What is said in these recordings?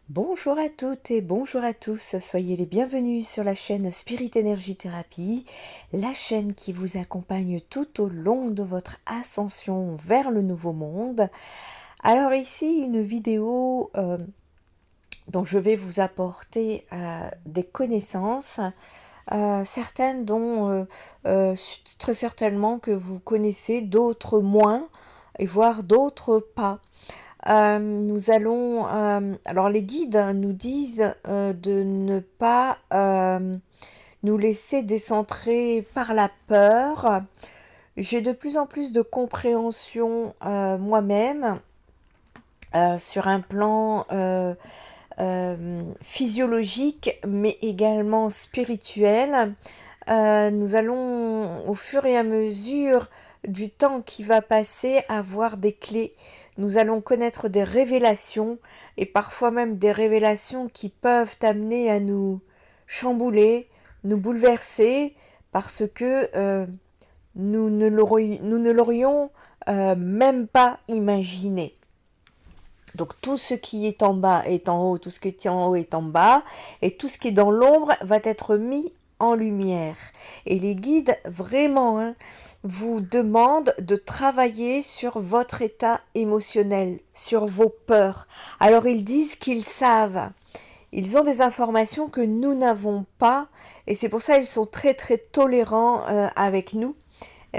Bonjour à toutes et bonjour à tous, soyez les bienvenus sur la chaîne Spirit Energy Therapy, la chaîne qui vous accompagne tout au long de votre ascension vers le nouveau monde. Alors ici une vidéo dont je vais vous apporter des connaissances, certaines dont très certainement que vous connaissez, d'autres moins, et voire d'autres pas. Nous allons, alors les guides nous disent de ne pas nous laisser décentrer par la peur. J'ai de plus en plus de compréhension moi-même sur un plan physiologique, mais également spirituel. Nous allons, au fur et à mesure du temps qui va passer, avoir des clés. Nous allons connaître des révélations, et parfois même des révélations qui peuvent amener à nous chambouler, nous bouleverser, parce que nous ne l'aurions même pas imaginé. Donc tout ce qui est en bas est en haut, tout ce qui est en haut est en bas, et tout ce qui est dans l'ombre va être mis en lumière. Et les guides, vraiment, vous demandent de travailler sur votre état émotionnel, sur vos peurs. Alors ils disent qu'ils savent. Ils ont des informations que nous n'avons pas, et c'est pour ça qu'ils sont très très tolérants avec nous.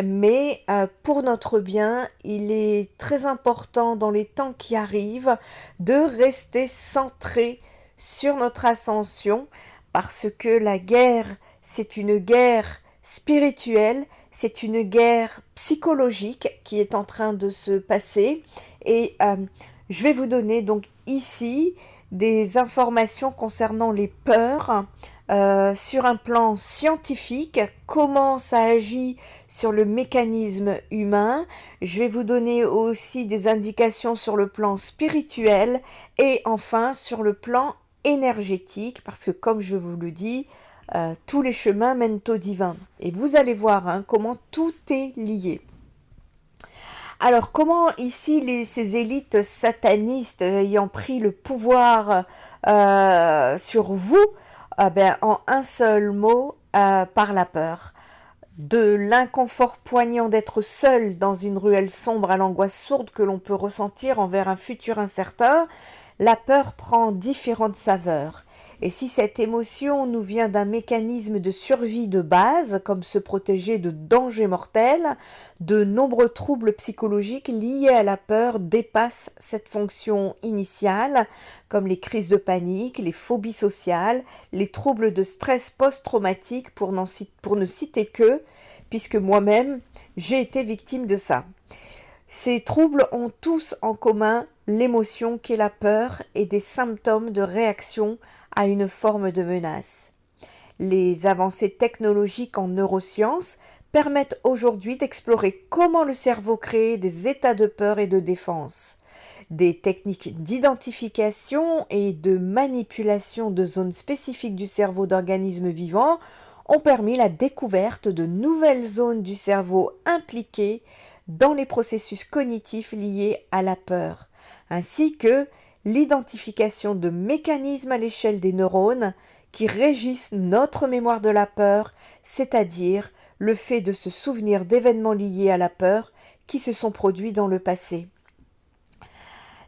Mais pour notre bien, il est très important dans les temps qui arrivent de rester centré sur notre ascension, parce que la guerre, c'est une guerre spirituelle, c'est une guerre psychologique qui est en train de se passer. Et je vais vous donner donc ici des informations concernant les peurs, sur un plan scientifique, comment ça agit sur le mécanisme humain. Je vais vous donner aussi des indications sur le plan spirituel et enfin sur le plan énergétique, parce que comme je vous le dis, tous les chemins mènent au divin. Et vous allez voir comment tout est lié. Alors, comment ici ces élites satanistes ayant pris le pouvoir sur vous, en un seul mot, par la peur. De l'inconfort poignant d'être seul dans une ruelle sombre à l'angoisse sourde que l'on peut ressentir envers un futur incertain, la peur prend différentes saveurs. Et si cette émotion nous vient d'un mécanisme de survie de base, comme se protéger de dangers mortels, de nombreux troubles psychologiques liés à la peur dépassent cette fonction initiale, comme les crises de panique, les phobies sociales, les troubles de stress post-traumatique, pour ne citer que, puisque moi-même, j'ai été victime de ça. Ces troubles ont tous en commun l'émotion qu'est la peur et des symptômes de réaction à une forme de menace. Les avancées technologiques en neurosciences permettent aujourd'hui d'explorer comment le cerveau crée des états de peur et de défense. Des techniques d'identification et de manipulation de zones spécifiques du cerveau d'organismes vivants ont permis la découverte de nouvelles zones du cerveau impliquées dans les processus cognitifs liés à la peur, ainsi que l'identification de mécanismes à l'échelle des neurones qui régissent notre mémoire de la peur, c'est-à-dire le fait de se souvenir d'événements liés à la peur qui se sont produits dans le passé.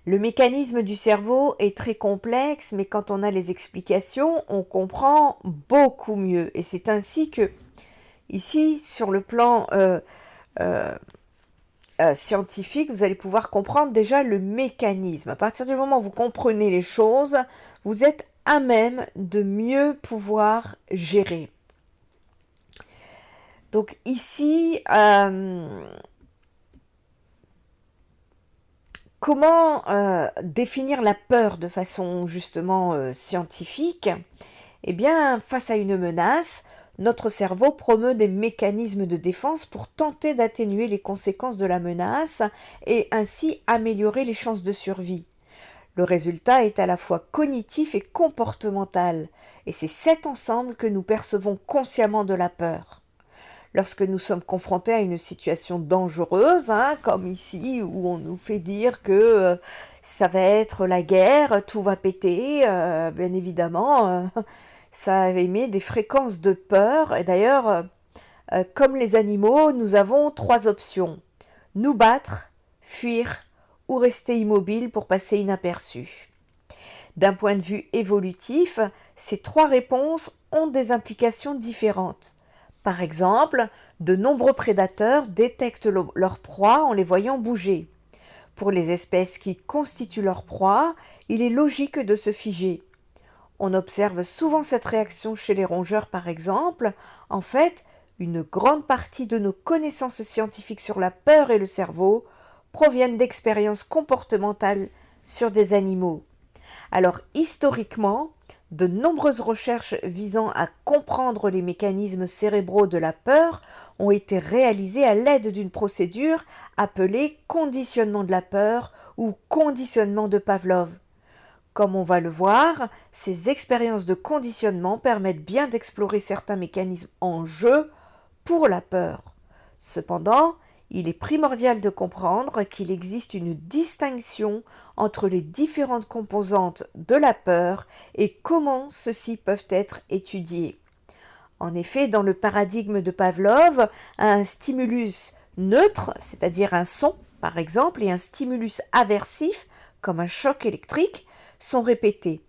Le mécanisme du cerveau est très complexe, mais quand on a les explications, on comprend beaucoup mieux. Et c'est ainsi que, ici, sur le plan scientifique, vous allez pouvoir comprendre déjà le mécanisme. À partir du moment où vous comprenez les choses, vous êtes à même de mieux pouvoir gérer. Donc ici, comment définir la peur de façon justement scientifique? Eh bien, face à une menace, notre cerveau promeut des mécanismes de défense pour tenter d'atténuer les conséquences de la menace et ainsi améliorer les chances de survie. Le résultat est à la fois cognitif et comportemental, et c'est cet ensemble que nous percevons consciemment de la peur. lorsque nous sommes confrontés à une situation dangereuse, hein, comme ici où on nous fait dire que ça va être la guerre, tout va péter, bien évidemment, ça émet des fréquences de peur. Et d'ailleurs, comme les animaux, nous avons trois options: nous battre, fuir ou rester immobile pour passer inaperçu. D'un point de vue évolutif, ces trois réponses ont des implications différentes. Par exemple, de nombreux prédateurs détectent leur proie en les voyant bouger. Pour les espèces qui constituent leur proie, il est logique de se figer. On observe souvent cette réaction chez les rongeurs par exemple. En fait, une grande partie de nos connaissances scientifiques sur la peur et le cerveau proviennent d'expériences comportementales sur des animaux. Alors historiquement, de nombreuses recherches visant à comprendre les mécanismes cérébraux de la peur ont été réalisées à l'aide d'une procédure appelée conditionnement de la peur ou conditionnement de Pavlov. Comme on va le voir, ces expériences de conditionnement permettent bien d'explorer certains mécanismes en jeu pour la peur. Cependant, il est primordial de comprendre qu'il existe une distinction entre les différentes composantes de la peur et comment ceux-ci peuvent être étudiés. En effet, dans le paradigme de Pavlov, un stimulus neutre, c'est-à-dire un son par exemple, et un stimulus aversif, comme un choc électrique, sont répétés.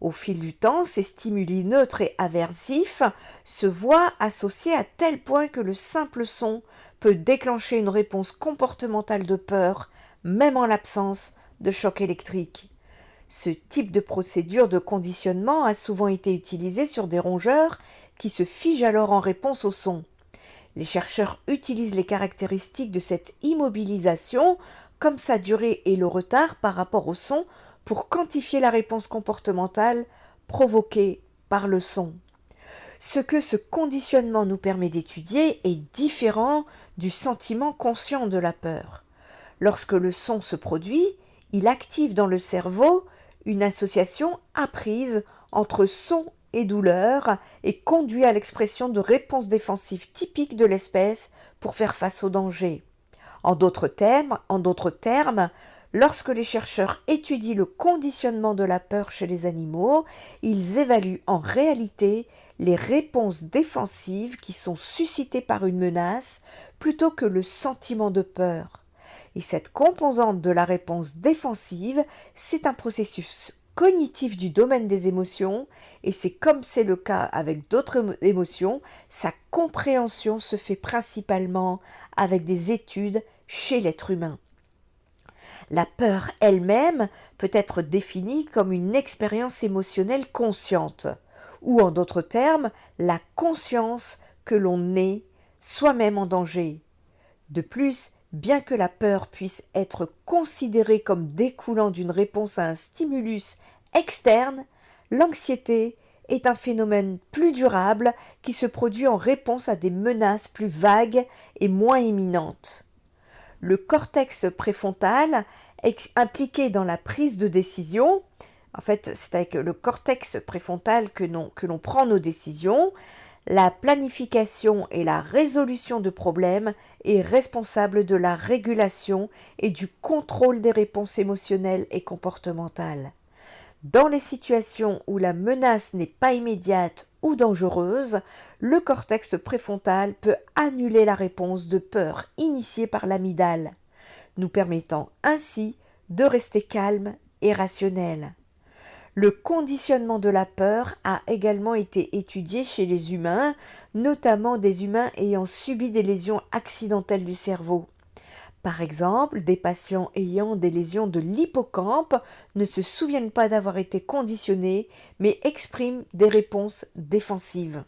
Au fil du temps, ces stimuli neutres et aversifs se voient associés à tel point que le simple son peut déclencher une réponse comportementale de peur, même en l'absence de choc électrique. Ce type de procédure de conditionnement a souvent été utilisé sur des rongeurs qui se figent alors en réponse au son. Les chercheurs utilisent les caractéristiques de cette immobilisation, comme sa durée et le retard par rapport au son, pour quantifier la réponse comportementale provoquée par le son. Ce que ce conditionnement nous permet d'étudier est différent du sentiment conscient de la peur. Lorsque le son se produit, il active dans le cerveau une association apprise entre son et douleur et conduit à l'expression de réponses défensives typiques de l'espèce pour faire face au danger. En d'autres termes, lorsque les chercheurs étudient le conditionnement de la peur chez les animaux, ils évaluent en réalité les réponses défensives qui sont suscitées par une menace plutôt que le sentiment de peur. Et cette composante de la réponse défensive, c'est un processus cognitif du domaine des émotions, et comme c'est le cas avec d'autres émotions, sa compréhension se fait principalement avec des études chez l'être humain. La peur elle-même peut être définie comme une expérience émotionnelle consciente, ou en d'autres termes, la conscience que l'on est soi-même en danger. De plus, bien que la peur puisse être considérée comme découlant d'une réponse à un stimulus externe, l'anxiété est un phénomène plus durable qui se produit en réponse à des menaces plus vagues et moins imminentes. Le cortex préfrontal est impliqué dans la prise de décision. En fait, c'est avec le cortex préfrontal que l'on prend nos décisions. La planification et la résolution de problèmes est responsable de la régulation et du contrôle des réponses émotionnelles et comportementales. Dans les situations où la menace n'est pas immédiate ou dangereuse, le cortex préfrontal peut annuler la réponse de peur initiée par l'amygdale, nous permettant ainsi de rester calme et rationnel. Le conditionnement de la peur a également été étudié chez les humains, notamment des humains ayant subi des lésions accidentelles du cerveau. Par exemple, des patients ayant des lésions de l'hippocampe ne se souviennent pas d'avoir été conditionnés, mais expriment des réponses défensives.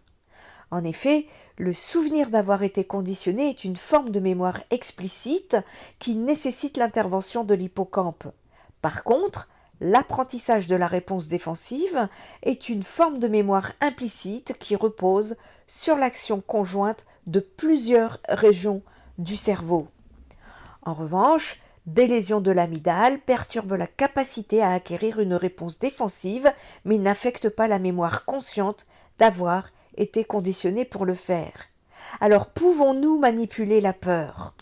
En effet, le souvenir d'avoir été conditionné est une forme de mémoire explicite qui nécessite l'intervention de l'hippocampe. Par contre, l'apprentissage de la réponse défensive est une forme de mémoire implicite qui repose sur l'action conjointe de plusieurs régions du cerveau. En revanche, des lésions de l'amygdale perturbent la capacité à acquérir une réponse défensive, mais n'affectent pas la mémoire consciente d'avoir été conditionné pour le faire. Alors, pouvons-nous manipuler la peur?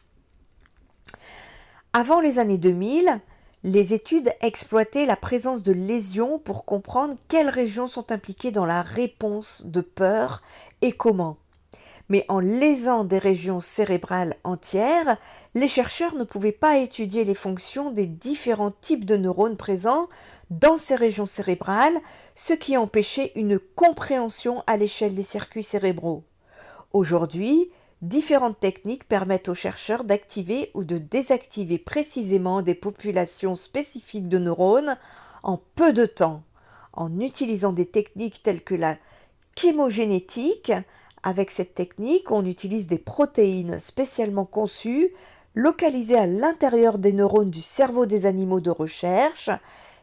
Avant les années 2000, les études exploitaient la présence de lésions pour comprendre quelles régions sont impliquées dans la réponse de peur et comment. Mais en lésant des régions cérébrales entières, les chercheurs ne pouvaient pas étudier les fonctions des différents types de neurones présents dans ces régions cérébrales, ce qui empêchait une compréhension à l'échelle des circuits cérébraux. Aujourd'hui, différentes techniques permettent aux chercheurs d'activer ou de désactiver précisément des populations spécifiques de neurones en peu de temps, en utilisant des techniques telles que la chémogénétique. Avec cette technique, on utilise des protéines spécialement conçues, localisées à l'intérieur des neurones du cerveau des animaux de recherche,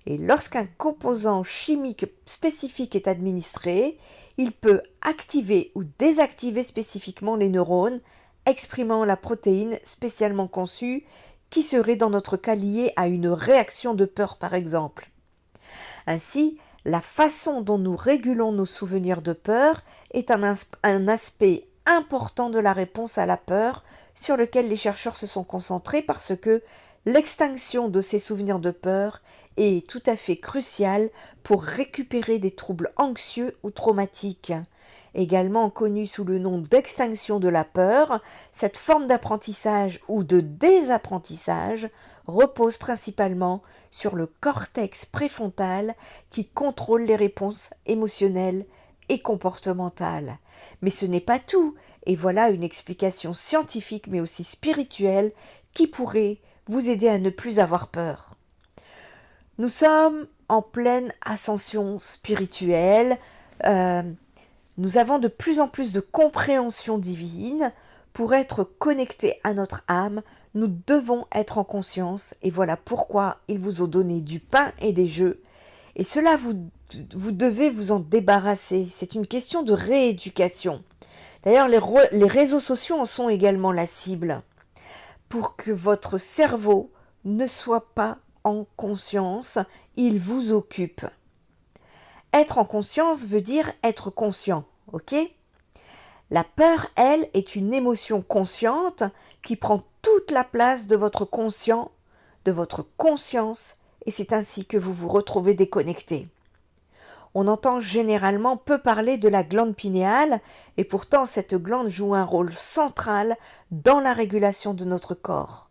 et lorsqu'un composant chimique spécifique est administré, il peut activer ou désactiver spécifiquement les neurones exprimant la protéine spécialement conçue qui serait dans notre cas liée à une réaction de peur par exemple. Ainsi, la façon dont nous régulons nos souvenirs de peur est un aspect important de la réponse à la peur sur lequel les chercheurs se sont concentrés parce que l'extinction de ces souvenirs de peur est tout à fait cruciale pour récupérer des troubles anxieux ou traumatiques. Également connue sous le nom d'extinction de la peur, cette forme d'apprentissage ou de désapprentissage repose principalement sur le cortex préfrontal qui contrôle les réponses émotionnelles et comportementales. Mais ce n'est pas tout, et voilà une explication scientifique mais aussi spirituelle qui pourrait vous aider à ne plus avoir peur. Nous sommes en pleine ascension spirituelle, nous avons de plus en plus de compréhension divine. Pour être connectés à notre âme, nous devons être en conscience, et voilà pourquoi ils vous ont donné du pain et des jeux. Et cela, vous devez vous en débarrasser. C'est une question de rééducation. D'ailleurs, les réseaux sociaux en sont également la cible. Pour que votre cerveau ne soit pas en conscience, il vous occupe. Être en conscience veut dire être conscient, ok? La peur, elle, est une émotion consciente qui prend toute la place de votre conscient, de votre conscience, et c'est ainsi que vous vous retrouvez déconnecté. On entend généralement peu parler de la glande pinéale, et pourtant cette glande joue un rôle central dans la régulation de notre corps.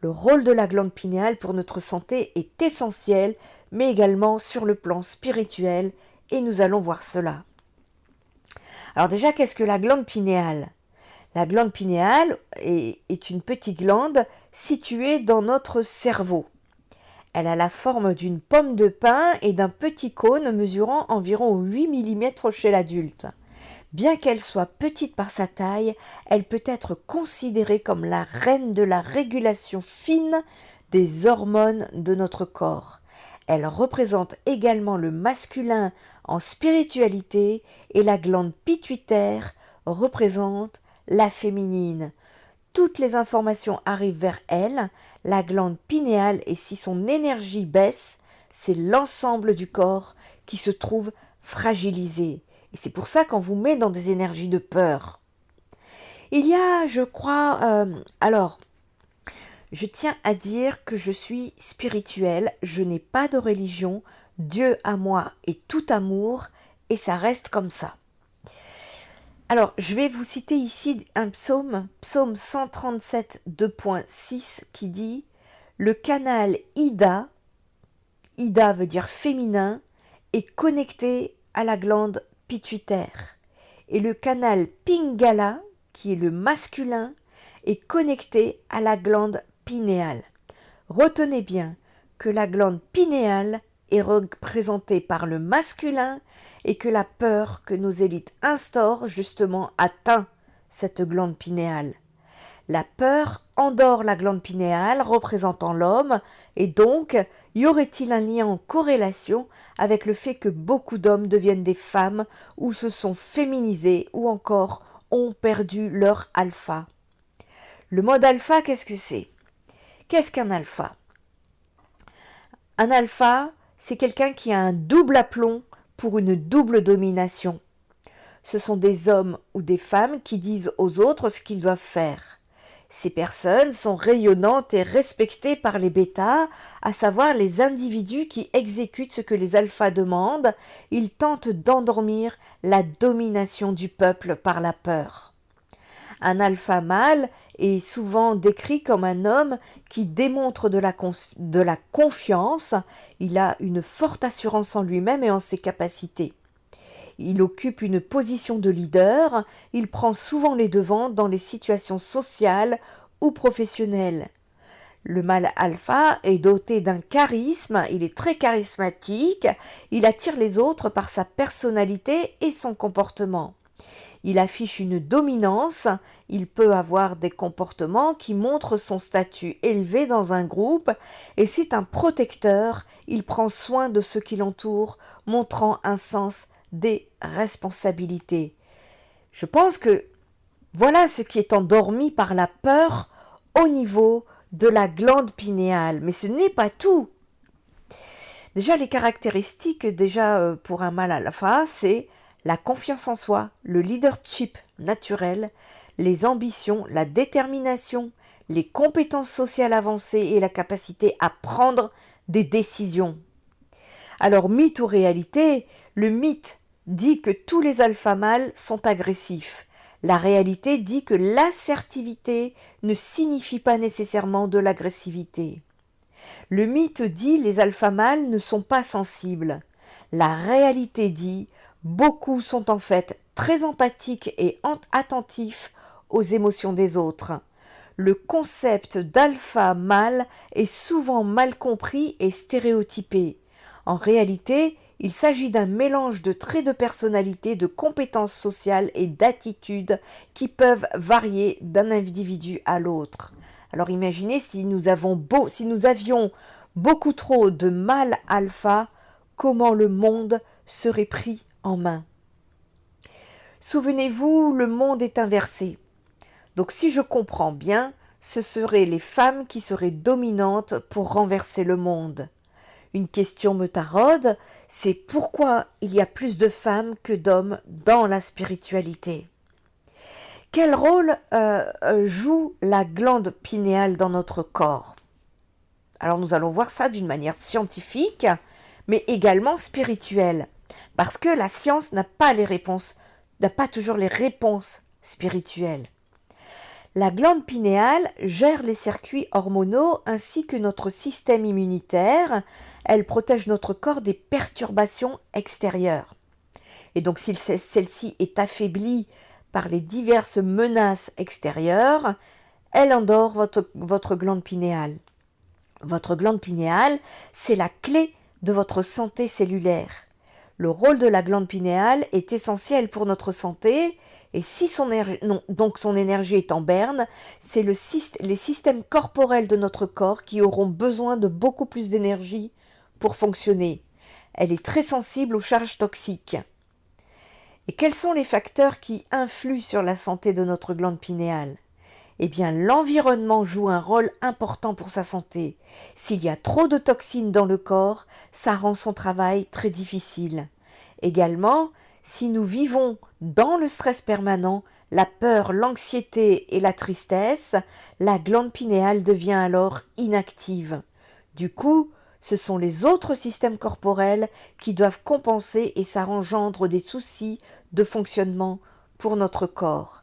Le rôle de la glande pinéale pour notre santé est essentiel, mais également sur le plan spirituel, et nous allons voir cela. Alors déjà, qu'est-ce que la glande pinéale? La glande pinéale est une petite glande située dans notre cerveau. Elle a la forme d'une pomme de pin et d'un petit cône mesurant environ 8 mm chez l'adulte. Bien qu'elle soit petite par sa taille, elle peut être considérée comme la reine de la régulation fine des hormones de notre corps. Elle représente également le masculin en spiritualité et la glande pituitaire représente la féminine. Toutes les informations arrivent vers elle, la glande pinéale, et si son énergie baisse, c'est l'ensemble du corps qui se trouve fragilisé. Et c'est pour ça qu'on vous met dans des énergies de peur. Il y a, je crois, je tiens à dire que je suis spirituelle, je n'ai pas de religion, Dieu à moi est tout amour, et ça reste comme ça. Alors, je vais vous citer ici un psaume 137, 2.6, qui dit « Le canal Ida veut dire féminin, est connecté à la glande pituitaire. Et le canal Pingala, qui est le masculin, est connecté à la glande pinéale. Retenez bien que la glande pinéale est représentée par le masculin et que la peur que nos élites instaurent justement atteint cette glande pinéale. La peur endort la glande pinéale représentant l'homme et donc y aurait-il un lien en corrélation avec le fait que beaucoup d'hommes deviennent des femmes ou se sont féminisés ou encore ont perdu leur alpha. Le mode alpha, qu'est-ce que c'est? Qu'est-ce qu'un alpha? Un alpha, c'est quelqu'un qui a un double aplomb pour une double domination. ce sont des hommes ou des femmes qui disent aux autres ce qu'ils doivent faire. Ces personnes sont rayonnantes et respectées par les bêtas, à savoir les individus qui exécutent ce que les alphas demandent. Ils tentent d'endormir la domination du peuple par la peur. Un alpha mâle est souvent décrit comme un homme qui démontre de la confiance. Il a une forte assurance en lui-même et en ses capacités. Il occupe une position de leader, il prend souvent les devants dans les situations sociales ou professionnelles. Le mâle alpha est doté d'un charisme, il est très charismatique, il attire les autres par sa personnalité et son comportement. Il affiche une dominance, il peut avoir des comportements qui montrent son statut élevé dans un groupe et c'est un protecteur, il prend soin de ceux qui l'entourent, montrant un sens des responsabilités. Je pense que voilà ce qui est endormi par la peur au niveau de la glande pinéale. Mais ce n'est pas tout. Déjà, les caractéristiques pour un mâle alpha, c'est la confiance en soi, le leadership naturel, les ambitions, la détermination, les compétences sociales avancées et la capacité à prendre des décisions. Alors, mythe ou réalité, le mythe dit que tous les alpha mâles sont agressifs. La réalité dit que l'assertivité ne signifie pas nécessairement de l'agressivité. Le mythe dit les alpha mâles ne sont pas sensibles. La réalité dit beaucoup sont en fait très empathiques et attentifs aux émotions des autres. Le concept d'alpha mâle est souvent mal compris et stéréotypé. En réalité, il s'agit d'un mélange de traits de personnalité, de compétences sociales et d'attitudes qui peuvent varier d'un individu à l'autre. Alors imaginez si nous avions beaucoup trop de mâles alpha, comment le monde serait pris en main. Souvenez-vous, le monde est inversé. Donc si je comprends bien, ce seraient les femmes qui seraient dominantes pour renverser le monde. Une question me taraude, c'est pourquoi il y a plus de femmes que d'hommes dans la spiritualité. Quel rôle joue la glande pinéale dans notre corps? Alors nous allons voir ça d'une manière scientifique, mais également spirituelle, parce que la science n'a pas toujours les réponses spirituelles. La glande pinéale gère les circuits hormonaux ainsi que notre système immunitaire. Elle protège notre corps des perturbations extérieures. Et donc si celle-ci est affaiblie par les diverses menaces extérieures, elle endort votre glande pinéale. Votre glande pinéale, c'est la clé de votre santé cellulaire. Le rôle de la glande pinéale est essentiel pour notre santé et si son énergie est en berne, c'est les systèmes corporels de notre corps qui auront besoin de beaucoup plus d'énergie pour fonctionner. Elle est très sensible aux charges toxiques. Et quels sont les facteurs qui influent sur la santé de notre glande pinéale? Eh bien, l'environnement joue un rôle important pour sa santé. S'il y a trop de toxines dans le corps, ça rend son travail très difficile. Également, si nous vivons dans le stress permanent, la peur, l'anxiété et la tristesse, la glande pinéale devient alors inactive. Du coup, ce sont les autres systèmes corporels qui doivent compenser et ça engendre des soucis de fonctionnement pour notre corps.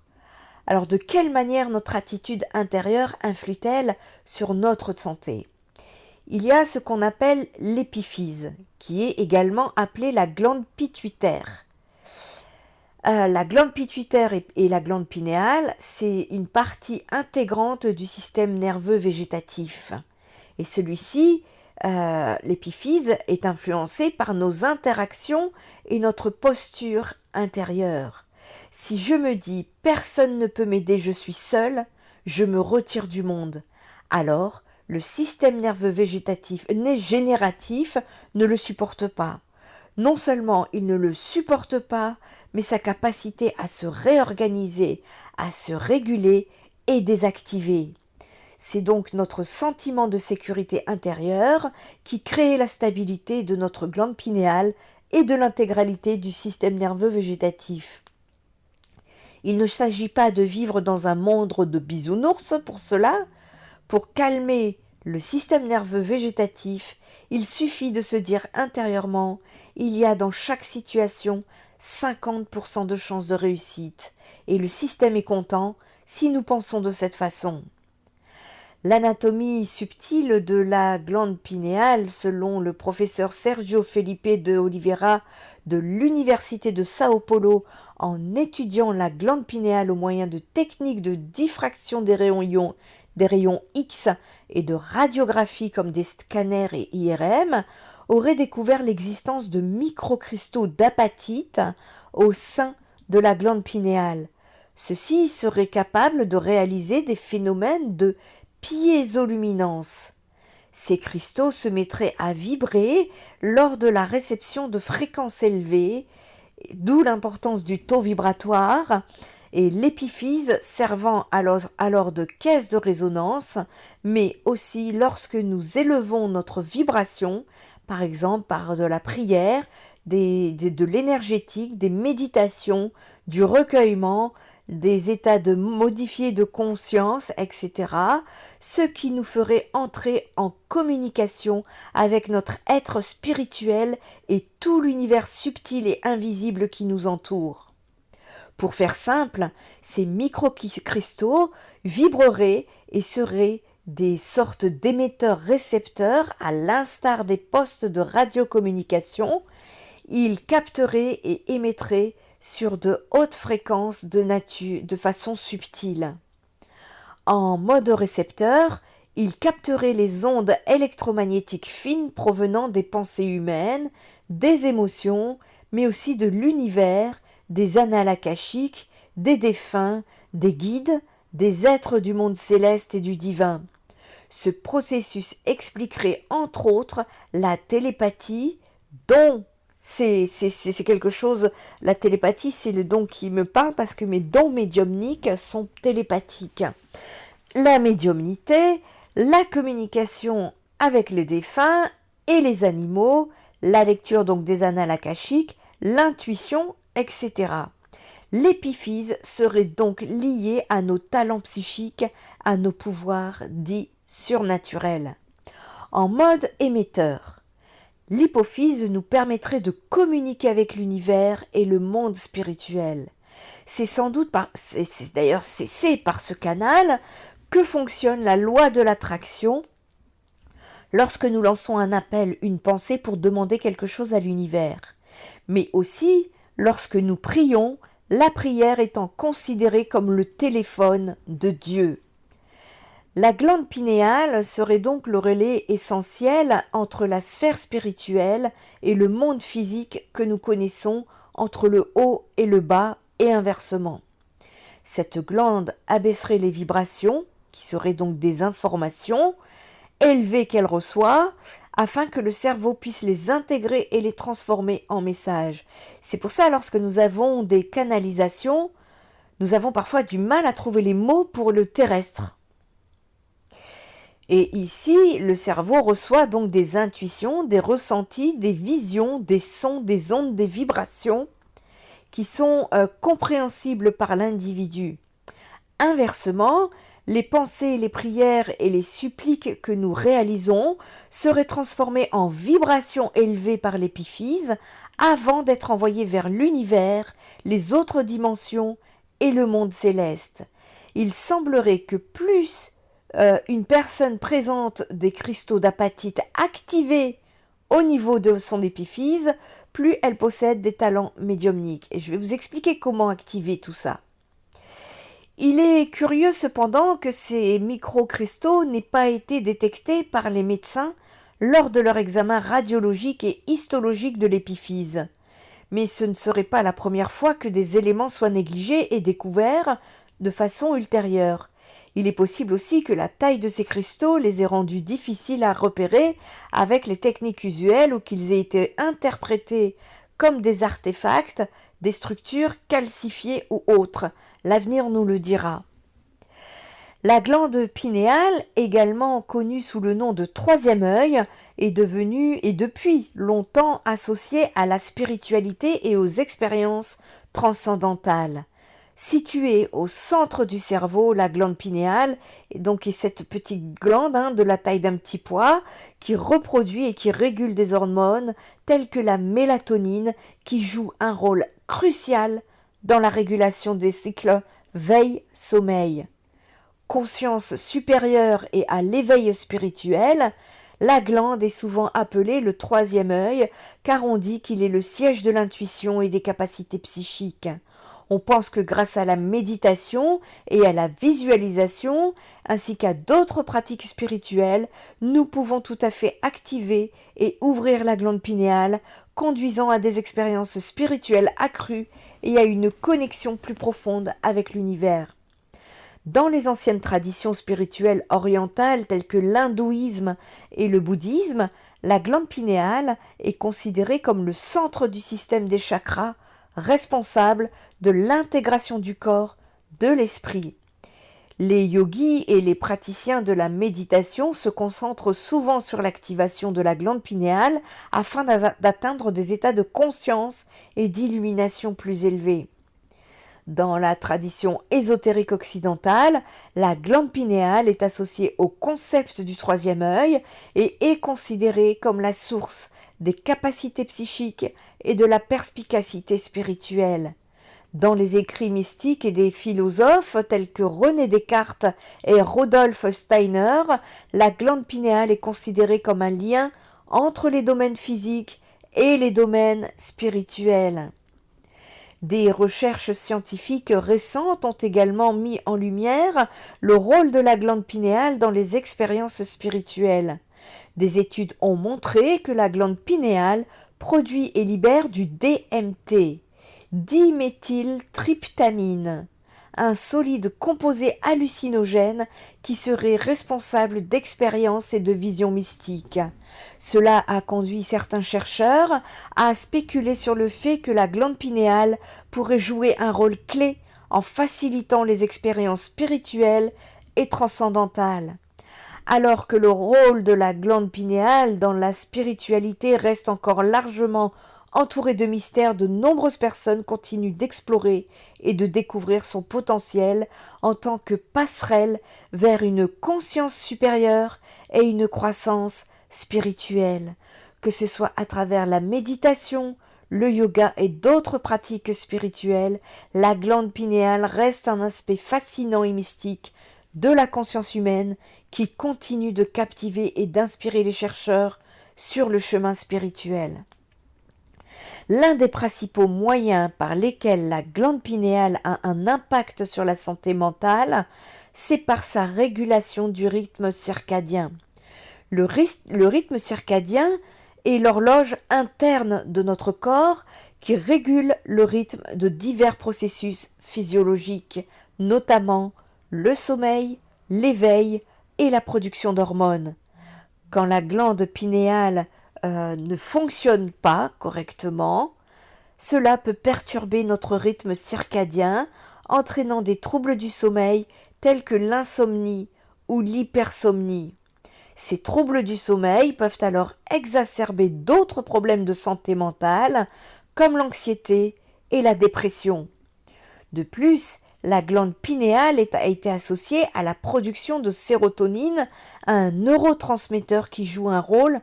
Alors, de quelle manière notre attitude intérieure influe-t-elle sur notre santé? Il y a ce qu'on appelle l'épiphyse, qui est également appelée la glande pituitaire. La glande pituitaire et la glande pinéale, c'est une partie intégrante du système nerveux végétatif. Et celui-ci, l'épiphyse, est influencé par nos interactions et notre posture intérieure. Si je me dis « personne ne peut m'aider, je suis seul », je me retire du monde. Alors, le système nerveux génératif ne le supporte pas. Non seulement il ne le supporte pas, mais sa capacité à se réorganiser, à se réguler est désactivée. C'est donc notre sentiment de sécurité intérieure qui crée la stabilité de notre glande pinéale et de l'intégralité du système nerveux végétatif. Il ne s'agit pas de vivre dans un monde de bisounours pour cela. Pour calmer le système nerveux végétatif, il suffit de se dire intérieurement, il y a dans chaque situation 50% de chances de réussite, et le système est content si nous pensons de cette façon. L'anatomie subtile de la glande pinéale, selon le professeur Sergio Felipe de Oliveira de l'Université de Sao Paulo, en étudiant la glande pinéale au moyen de techniques de diffraction des rayons X et de radiographie comme des scanners et IRM, aurait découvert l'existence de microcristaux d'apatite au sein de la glande pinéale. Ceux-ci seraient capables de réaliser des phénomènes de piézoluminance. Ces cristaux se mettraient à vibrer lors de la réception de fréquences élevées, d'où l'importance du taux vibratoire, et l'épiphyse servant alors de caisse de résonance, mais aussi lorsque nous élevons notre vibration, par exemple par de la prière, de l'énergétique, des méditations, du recueillement, des états modifiés de conscience, etc., ce qui nous ferait entrer en communication avec notre être spirituel et tout l'univers subtil et invisible qui nous entoure. Pour faire simple, ces microcristaux vibreraient et seraient des sortes d'émetteurs-récepteurs à l'instar des postes de radiocommunication. Ils capteraient et émettraient sur de hautes fréquences de façon subtile. En mode récepteur, ils capteraient les ondes électromagnétiques fines provenant des pensées humaines, des émotions, mais aussi de l'univers, des annales akashiques, des défunts, des guides, des êtres du monde céleste et du divin. Ce processus expliquerait entre autres la télépathie, dont c'est quelque chose, la télépathie, c'est le don qui me parle parce que mes dons médiumniques sont télépathiques. La médiumnité, la communication avec les défunts et les animaux, la lecture donc des annales akashiques, l'intuition, etc. L'épiphyse serait donc liée à nos talents psychiques, à nos pouvoirs dits surnaturels. En mode émetteur, l'hypophyse nous permettrait de communiquer avec l'univers et le monde spirituel. C'est sans doute par ce canal que fonctionne la loi de l'attraction lorsque nous lançons un appel, une pensée pour demander quelque chose à l'univers. Mais aussi lorsque nous prions, la prière étant considérée comme le téléphone de Dieu. La glande pinéale serait donc le relais essentiel entre la sphère spirituelle et le monde physique que nous connaissons, entre le haut et le bas et inversement. Cette glande abaisserait les vibrations, qui seraient donc des informations élevées qu'elle reçoit, afin que le cerveau puisse les intégrer et les transformer en messages. C'est pour ça, lorsque nous avons des canalisations, nous avons parfois du mal à trouver les mots pour le terrestre. Et ici, le cerveau reçoit donc des intuitions, des ressentis, des visions, des sons, des ondes, des vibrations qui sont compréhensibles par l'individu. Inversement, les pensées, les prières et les suppliques que nous réalisons seraient transformées en vibrations élevées par l'épiphyse avant d'être envoyées vers l'univers, les autres dimensions et le monde céleste. Il semblerait que plus une personne présente des cristaux d'apatite activés au niveau de son épiphyse, plus elle possède des talents médiumniques. Et je vais vous expliquer comment activer tout ça. Il est curieux cependant que ces microcristaux n'aient pas été détectés par les médecins lors de leur examen radiologique et histologique de l'épiphyse. Mais ce ne serait pas la première fois que des éléments soient négligés et découverts de façon ultérieure. Il est possible aussi que la taille de ces cristaux les ait rendus difficiles à repérer avec les techniques usuelles ou qu'ils aient été interprétés comme des artefacts, des structures calcifiées ou autres. L'avenir nous le dira. La glande pinéale, également connue sous le nom de troisième œil, est devenue et depuis longtemps associée à la spiritualité et aux expériences transcendantales. Située au centre du cerveau, la glande pinéale, et donc est cette petite glande de la taille d'un petit pois qui reproduit et qui régule des hormones telles que la mélatonine qui joue un rôle crucial dans la régulation des cycles veille-sommeil. Conscience supérieure et à l'éveil spirituel, la glande est souvent appelée le troisième œil car on dit qu'il est le siège de l'intuition et des capacités psychiques. On pense que grâce à la méditation et à la visualisation, ainsi qu'à d'autres pratiques spirituelles, nous pouvons tout à fait activer et ouvrir la glande pinéale, conduisant à des expériences spirituelles accrues et à une connexion plus profonde avec l'univers. Dans les anciennes traditions spirituelles orientales telles que l'hindouisme et le bouddhisme, la glande pinéale est considérée comme le centre du système des chakras, responsable de l'intégration du corps, de l'esprit. Les yogis et les praticiens de la méditation se concentrent souvent sur l'activation de la glande pinéale afin d'atteindre des états de conscience et d'illumination plus élevés. Dans la tradition ésotérique occidentale, la glande pinéale est associée au concept du troisième œil et est considérée comme la source des capacités psychiques et de la perspicacité spirituelle. Dans les écrits mystiques et des philosophes tels que René Descartes et Rudolf Steiner, la glande pinéale est considérée comme un lien entre les domaines physiques et les domaines spirituels. Des recherches scientifiques récentes ont également mis en lumière le rôle de la glande pinéale dans les expériences spirituelles. Des études ont montré que la glande pinéale produit et libère du DMT, diméthyltryptamine, un solide composé hallucinogène qui serait responsable d'expériences et de visions mystiques. Cela a conduit certains chercheurs à spéculer sur le fait que la glande pinéale pourrait jouer un rôle clé en facilitant les expériences spirituelles et transcendantales. Alors que le rôle de la glande pinéale dans la spiritualité reste encore largement entouré de mystères, de nombreuses personnes continuent d'explorer et de découvrir son potentiel en tant que passerelle vers une conscience supérieure et une croissance spirituelle, que ce soit à travers la méditation, le yoga et d'autres pratiques spirituelles. La glande pinéale reste un aspect fascinant et mystique de la conscience humaine qui continue de captiver et d'inspirer les chercheurs sur le chemin spirituel. L'un des principaux moyens par lesquels la glande pinéale a un impact sur la santé mentale, c'est par sa régulation du rythme circadien. Le rythme circadien est l'horloge interne de notre corps qui régule le rythme de divers processus physiologiques, notamment le sommeil, l'éveil et la production d'hormones. Quand la glande pinéale ne fonctionne pas correctement, cela peut perturber notre rythme circadien, entraînant des troubles du sommeil tels que l'insomnie ou l'hypersomnie. Ces troubles du sommeil peuvent alors exacerber d'autres problèmes de santé mentale, comme l'anxiété et la dépression. De plus, la glande pinéale a été associée à la production de sérotonine, un neurotransmetteur qui joue un rôle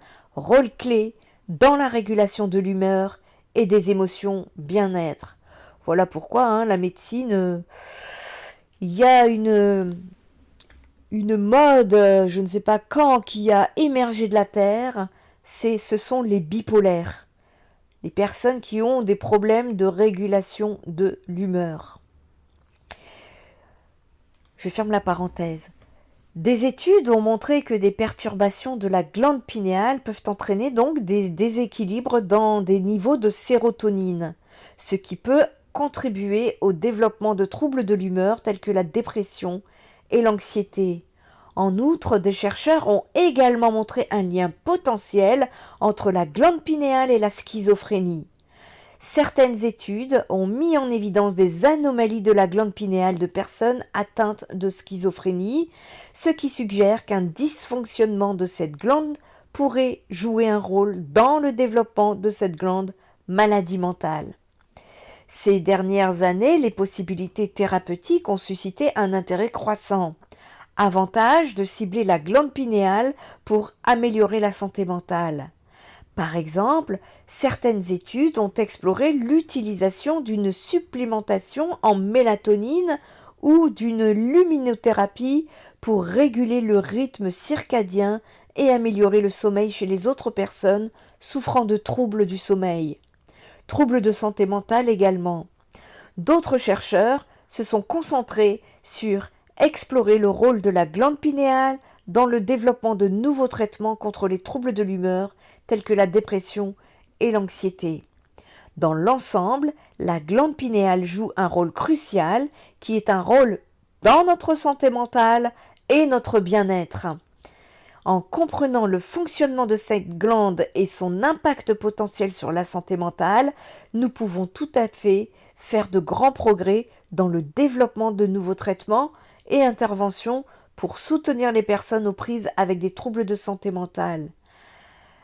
clé dans la régulation de l'humeur et des émotions bien-être. Voilà pourquoi la médecine, il y a une mode, je ne sais pas quand, qui a émergé de la Terre, ce sont les bipolaires, les personnes qui ont des problèmes de régulation de l'humeur. Je ferme la parenthèse. Des études ont montré que des perturbations de la glande pinéale peuvent entraîner donc des déséquilibres dans des niveaux de sérotonine, ce qui peut contribuer au développement de troubles de l'humeur tels que la dépression et l'anxiété. En outre, des chercheurs ont également montré un lien potentiel entre la glande pinéale et la schizophrénie. Certaines études ont mis en évidence des anomalies de la glande pinéale de personnes atteintes de schizophrénie, ce qui suggère qu'un dysfonctionnement de cette glande pourrait jouer un rôle dans le développement de cette glande maladie mentale. Ces dernières années, les possibilités thérapeutiques ont suscité un intérêt croissant. Avantage de cibler la glande pinéale pour améliorer la santé mentale. Par exemple, certaines études ont exploré l'utilisation d'une supplémentation en mélatonine ou d'une luminothérapie pour réguler le rythme circadien et améliorer le sommeil chez les autres personnes souffrant de troubles du sommeil. Troubles de santé mentale également. D'autres chercheurs se sont concentrés sur explorer le rôle de la glande pinéale dans le développement de nouveaux traitements contre les troubles de l'humeur tels que la dépression et l'anxiété. Dans l'ensemble, la glande pinéale joue un rôle crucial qui est un rôle dans notre santé mentale et notre bien-être. En comprenant le fonctionnement de cette glande et son impact potentiel sur la santé mentale, nous pouvons tout à fait faire de grands progrès dans le développement de nouveaux traitements et interventions pour soutenir les personnes aux prises avec des troubles de santé mentale.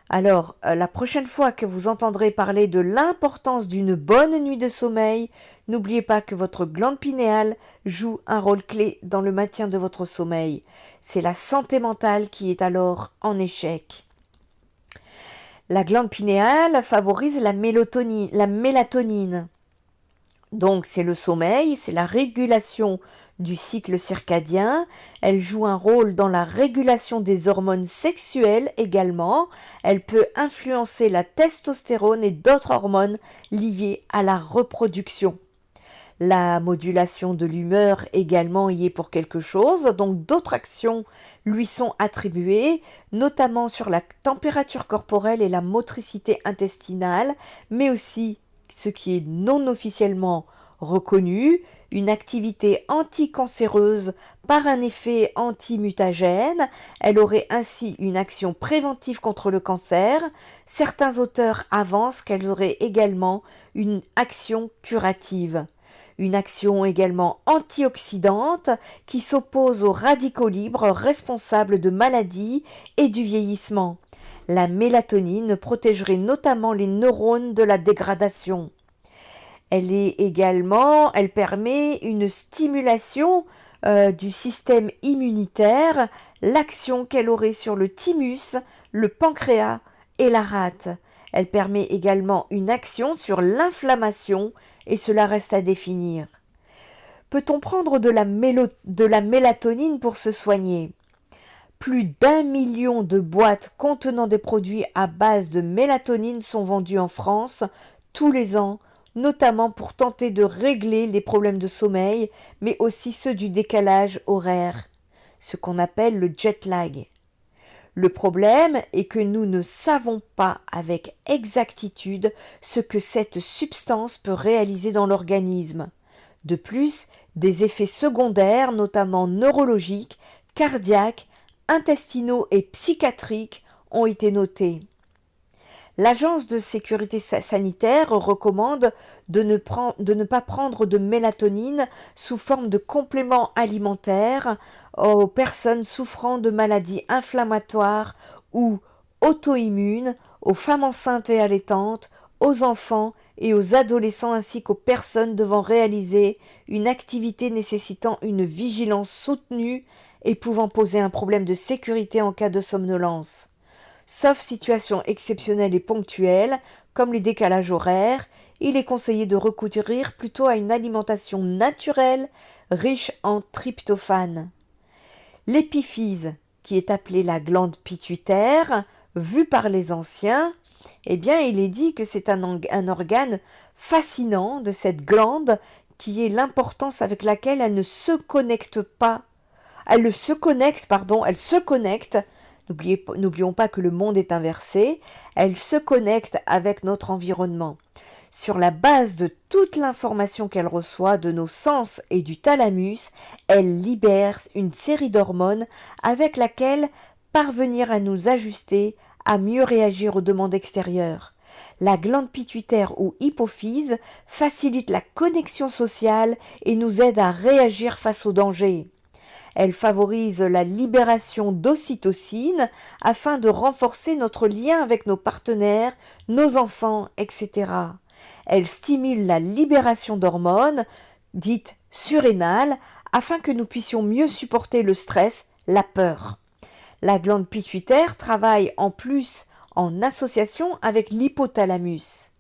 Alors, la prochaine fois que vous entendrez parler de l'importance d'une bonne nuit de sommeil, n'oubliez pas que votre glande pinéale joue un rôle clé dans le maintien de votre sommeil. C'est la santé mentale qui est alors en échec. La glande pinéale favorise la mélatonine. Donc, c'est le sommeil, c'est la régulation du cycle circadien. Elle joue un rôle dans la régulation des hormones sexuelles également. Elle peut influencer la testostérone et d'autres hormones liées à la reproduction. La modulation de l'humeur également y est pour quelque chose, donc d'autres actions lui sont attribuées, notamment sur la température corporelle et la motricité intestinale, mais aussi, ce qui est non officiellement reconnu, une activité anticancéreuse par un effet antimutagène. Elle aurait ainsi une action préventive contre le cancer. Certains auteurs avancent qu'elle aurait également une action curative. Une action également antioxydante qui s'oppose aux radicaux libres responsables de maladies et du vieillissement. La mélatonine protégerait notamment les neurones de la dégradation. Elle permet une stimulation du système immunitaire, l'action qu'elle aurait sur le thymus, le pancréas et la rate. Elle permet également une action sur l'inflammation et cela reste à définir. Peut-on prendre de la mélatonine pour se soigner ? Plus d'1 million de boîtes contenant des produits à base de mélatonine sont vendues en France tous les ans, notamment pour tenter de régler les problèmes de sommeil, mais aussi ceux du décalage horaire, ce qu'on appelle le jet lag. Le problème est que nous ne savons pas avec exactitude ce que cette substance peut réaliser dans l'organisme. De plus, des effets secondaires, notamment neurologiques, cardiaques, intestinaux et psychiatriques, ont été notés. L'Agence de sécurité sanitaire recommande de ne pas prendre de mélatonine sous forme de complément alimentaire aux personnes souffrant de maladies inflammatoires ou auto-immunes, aux femmes enceintes et allaitantes, aux enfants et aux adolescents ainsi qu'aux personnes devant réaliser une activité nécessitant une vigilance soutenue et pouvant poser un problème de sécurité en cas de somnolence. Sauf situation exceptionnelle et ponctuelle, comme les décalages horaires, il est conseillé de recourir plutôt à une alimentation naturelle riche en tryptophane. L'épiphyse, qui est appelée la glande pituitaire, vue par les anciens, eh bien il est dit que c'est un organe fascinant de cette glande qui est l'importance avec laquelle elle se connecte. N'oublions pas que le monde est inversé, elle se connecte avec notre environnement. Sur la base de toute l'information qu'elle reçoit de nos sens et du thalamus, elle libère une série d'hormones avec laquelle parvenir à nous ajuster, à mieux réagir aux demandes extérieures. La glande pituitaire ou hypophyse facilite la connexion sociale et nous aide à réagir face aux dangers. Elle favorise la libération d'ocytocine afin de renforcer notre lien avec nos partenaires, nos enfants, etc. Elle stimule la libération d'hormones, dites surrénales, afin que nous puissions mieux supporter le stress, la peur. La glande pituitaire travaille en plus en association avec l'hypothalamus.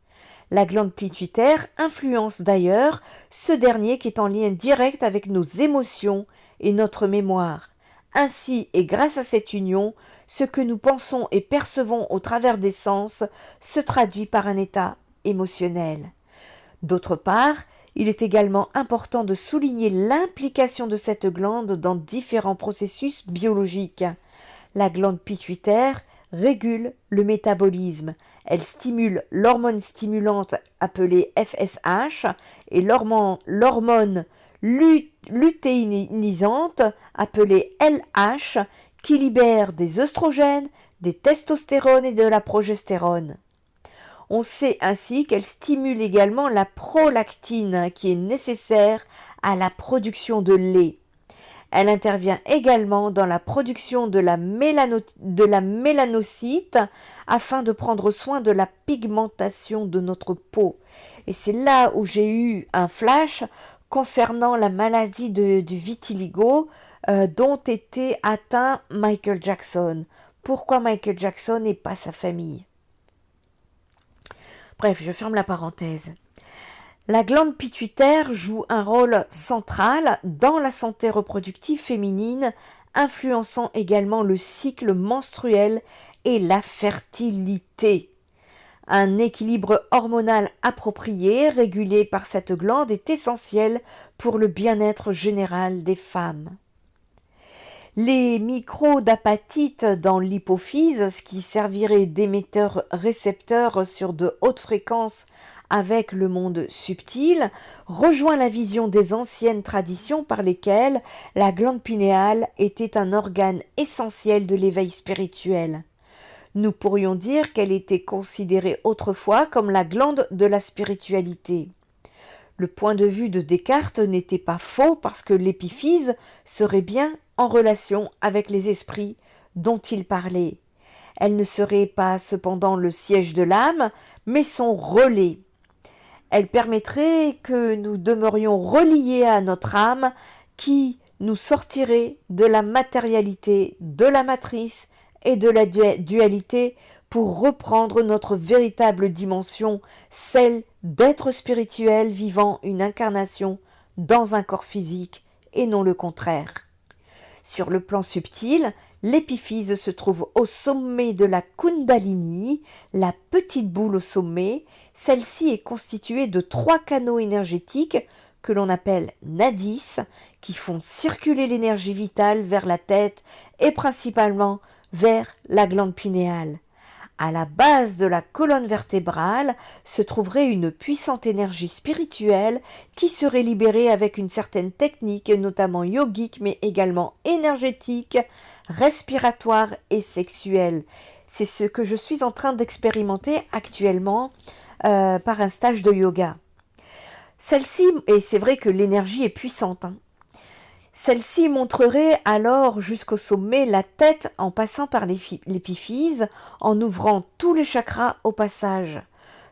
La glande pituitaire influence d'ailleurs ce dernier qui est en lien direct avec nos émotions et notre mémoire. Ainsi et grâce à cette union, ce que nous pensons et percevons au travers des sens se traduit par un état émotionnel. D'autre part, il est également important de souligner l'implication de cette glande dans différents processus biologiques. La glande pituitaire régule le métabolisme. Elle stimule l'hormone stimulante appelée FSH et l'hormone lutéinisante appelée LH qui libère des œstrogènes, des testostérones et de la progestérone. On sait ainsi qu'elle stimule également la prolactine qui est nécessaire à la production de lait. Elle intervient également dans la production de la mélanocyte afin de prendre soin de la pigmentation de notre peau. Et c'est là où j'ai eu un flash concernant la maladie du vitiligo dont était atteint Michael Jackson. Pourquoi Michael Jackson et pas sa famille ? Bref, je ferme la parenthèse. La glande pituitaire joue un rôle central dans la santé reproductive féminine, influençant également le cycle menstruel et la fertilité. Un équilibre hormonal approprié, régulé par cette glande, est essentiel pour le bien-être général des femmes. Les microdapatites dans l'hypophyse, ce qui servirait d'émetteur-récepteur sur de hautes fréquences avec le monde subtil, rejoint la vision des anciennes traditions par lesquelles la glande pinéale était un organe essentiel de l'éveil spirituel. Nous pourrions dire qu'elle était considérée autrefois comme la glande de la spiritualité. Le point de vue de Descartes n'était pas faux parce que l'épiphyse serait bien en relation avec les esprits dont il parlait. Elle ne serait pas cependant le siège de l'âme, mais son relais. Elle permettrait que nous demeurions reliés à notre âme qui nous sortirait de la matérialité, de la matrice et de la dualité pour reprendre notre véritable dimension, celle d'être spirituel vivant une incarnation dans un corps physique et non le contraire. Sur le plan subtil, l'épiphyse se trouve au sommet de la Kundalini, la petite boule au sommet. Celle-ci est constituée de 3 canaux énergétiques que l'on appelle nadis, qui font circuler l'énergie vitale vers la tête et principalement vers la glande pinéale. À la base de la colonne vertébrale se trouverait une puissante énergie spirituelle qui serait libérée avec une certaine technique, notamment yogique, mais également énergétique, respiratoire et sexuelle. C'est ce que je suis en train d'expérimenter actuellement par un stage de yoga. Celle-ci, et c'est vrai que l'énergie est puissante, celle-ci montrerait alors jusqu'au sommet la tête en passant par l'épiphyse, en ouvrant tous les chakras au passage.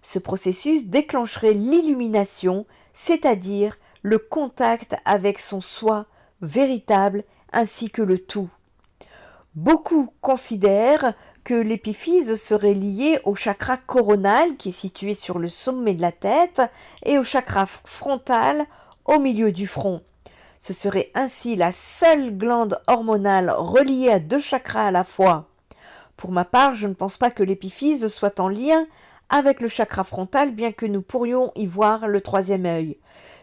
Ce processus déclencherait l'illumination, c'est-à-dire le contact avec son soi véritable ainsi que le tout. Beaucoup considèrent que l'épiphyse serait liée au chakra coronal qui est situé sur le sommet de la tête et au chakra frontal au milieu du front. Ce serait ainsi la seule glande hormonale reliée à 2 chakras à la fois. Pour ma part, je ne pense pas que l'épiphyse soit en lien avec le chakra frontal, bien que nous pourrions y voir le 3e œil.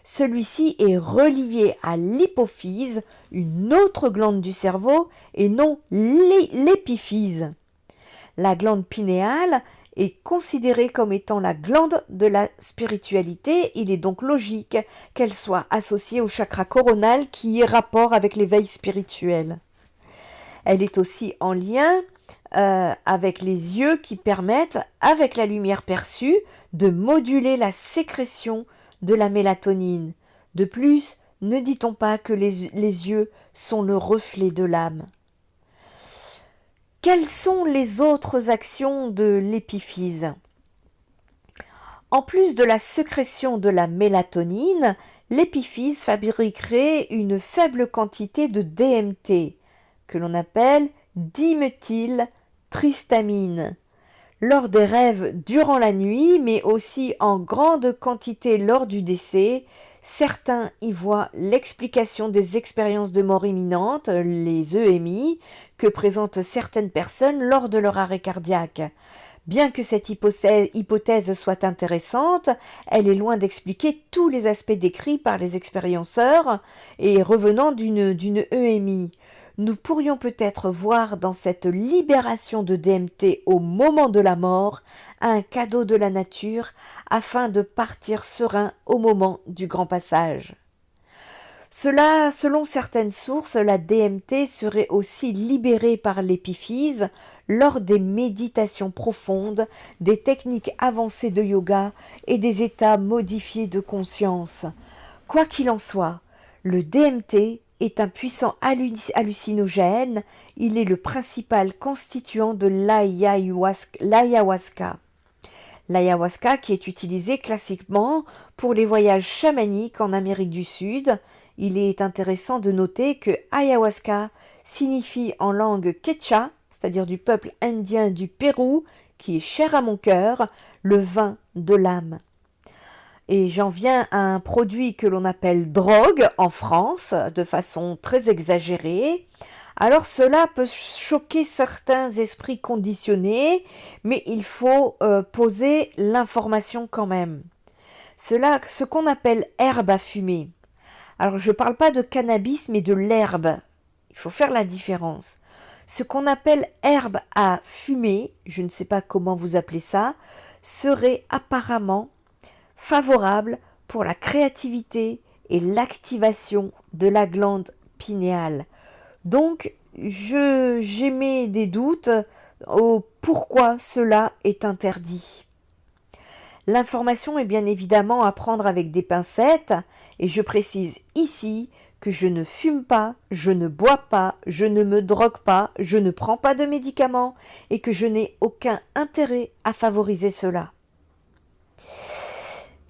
Celui-ci est relié à l'hypophyse, une autre glande du cerveau, et non l'épiphyse. La glande pinéale est considérée comme étant la glande de la spiritualité. Il est donc logique qu'elle soit associée au chakra coronal qui est rapport avec l'éveil spirituel. Elle est aussi en lien avec les yeux qui permettent, avec la lumière perçue, de moduler la sécrétion de la mélatonine. De plus, ne dit-on pas que les yeux sont le reflet de l'âme ? Quelles sont les autres actions de l'épiphyse ? En plus de la sécrétion de la mélatonine, l'épiphyse fabriquerait une faible quantité de DMT, que l'on appelle dimethyltryptamine. Lors des rêves durant la nuit, mais aussi en grande quantité lors du décès, certains y voient l'explication des expériences de mort imminente, les EMI, que présentent certaines personnes lors de leur arrêt cardiaque. Bien que cette hypothèse soit intéressante, elle est loin d'expliquer tous les aspects décrits par les expérienceurs et revenant d'une EMI. Nous pourrions peut-être voir dans cette libération de DMT au moment de la mort un cadeau de la nature afin de partir serein au moment du grand passage. Selon certaines sources, la DMT serait aussi libérée par l'épiphyse lors des méditations profondes, des techniques avancées de yoga et des états modifiés de conscience. Quoi qu'il en soit, le DMT est un puissant hallucinogène, il est le principal constituant de l'ayahuasca. L'ayahuasca qui est utilisé classiquement pour les voyages chamaniques en Amérique du Sud. Il est intéressant de noter que ayahuasca signifie en langue quechua, c'est-à-dire du peuple indien du Pérou, qui est cher à mon cœur, le vin de l'âme. Et j'en viens à un produit que l'on appelle drogue en France, de façon très exagérée. Alors cela peut choquer certains esprits conditionnés, mais il faut poser l'information quand même. Ce qu'on appelle herbe à fumer. Alors je ne parle pas de cannabis, mais de l'herbe. Il faut faire la différence. Ce qu'on appelle herbe à fumer, je ne sais pas comment vous appelez ça, serait apparemment favorable pour la créativité et l'activation de la glande pinéale. Donc, j'émets des doutes au pourquoi cela est interdit. L'information est bien évidemment à prendre avec des pincettes, et je précise ici que je ne fume pas, je ne bois pas, je ne me drogue pas, je ne prends pas de médicaments, et que je n'ai aucun intérêt à favoriser cela.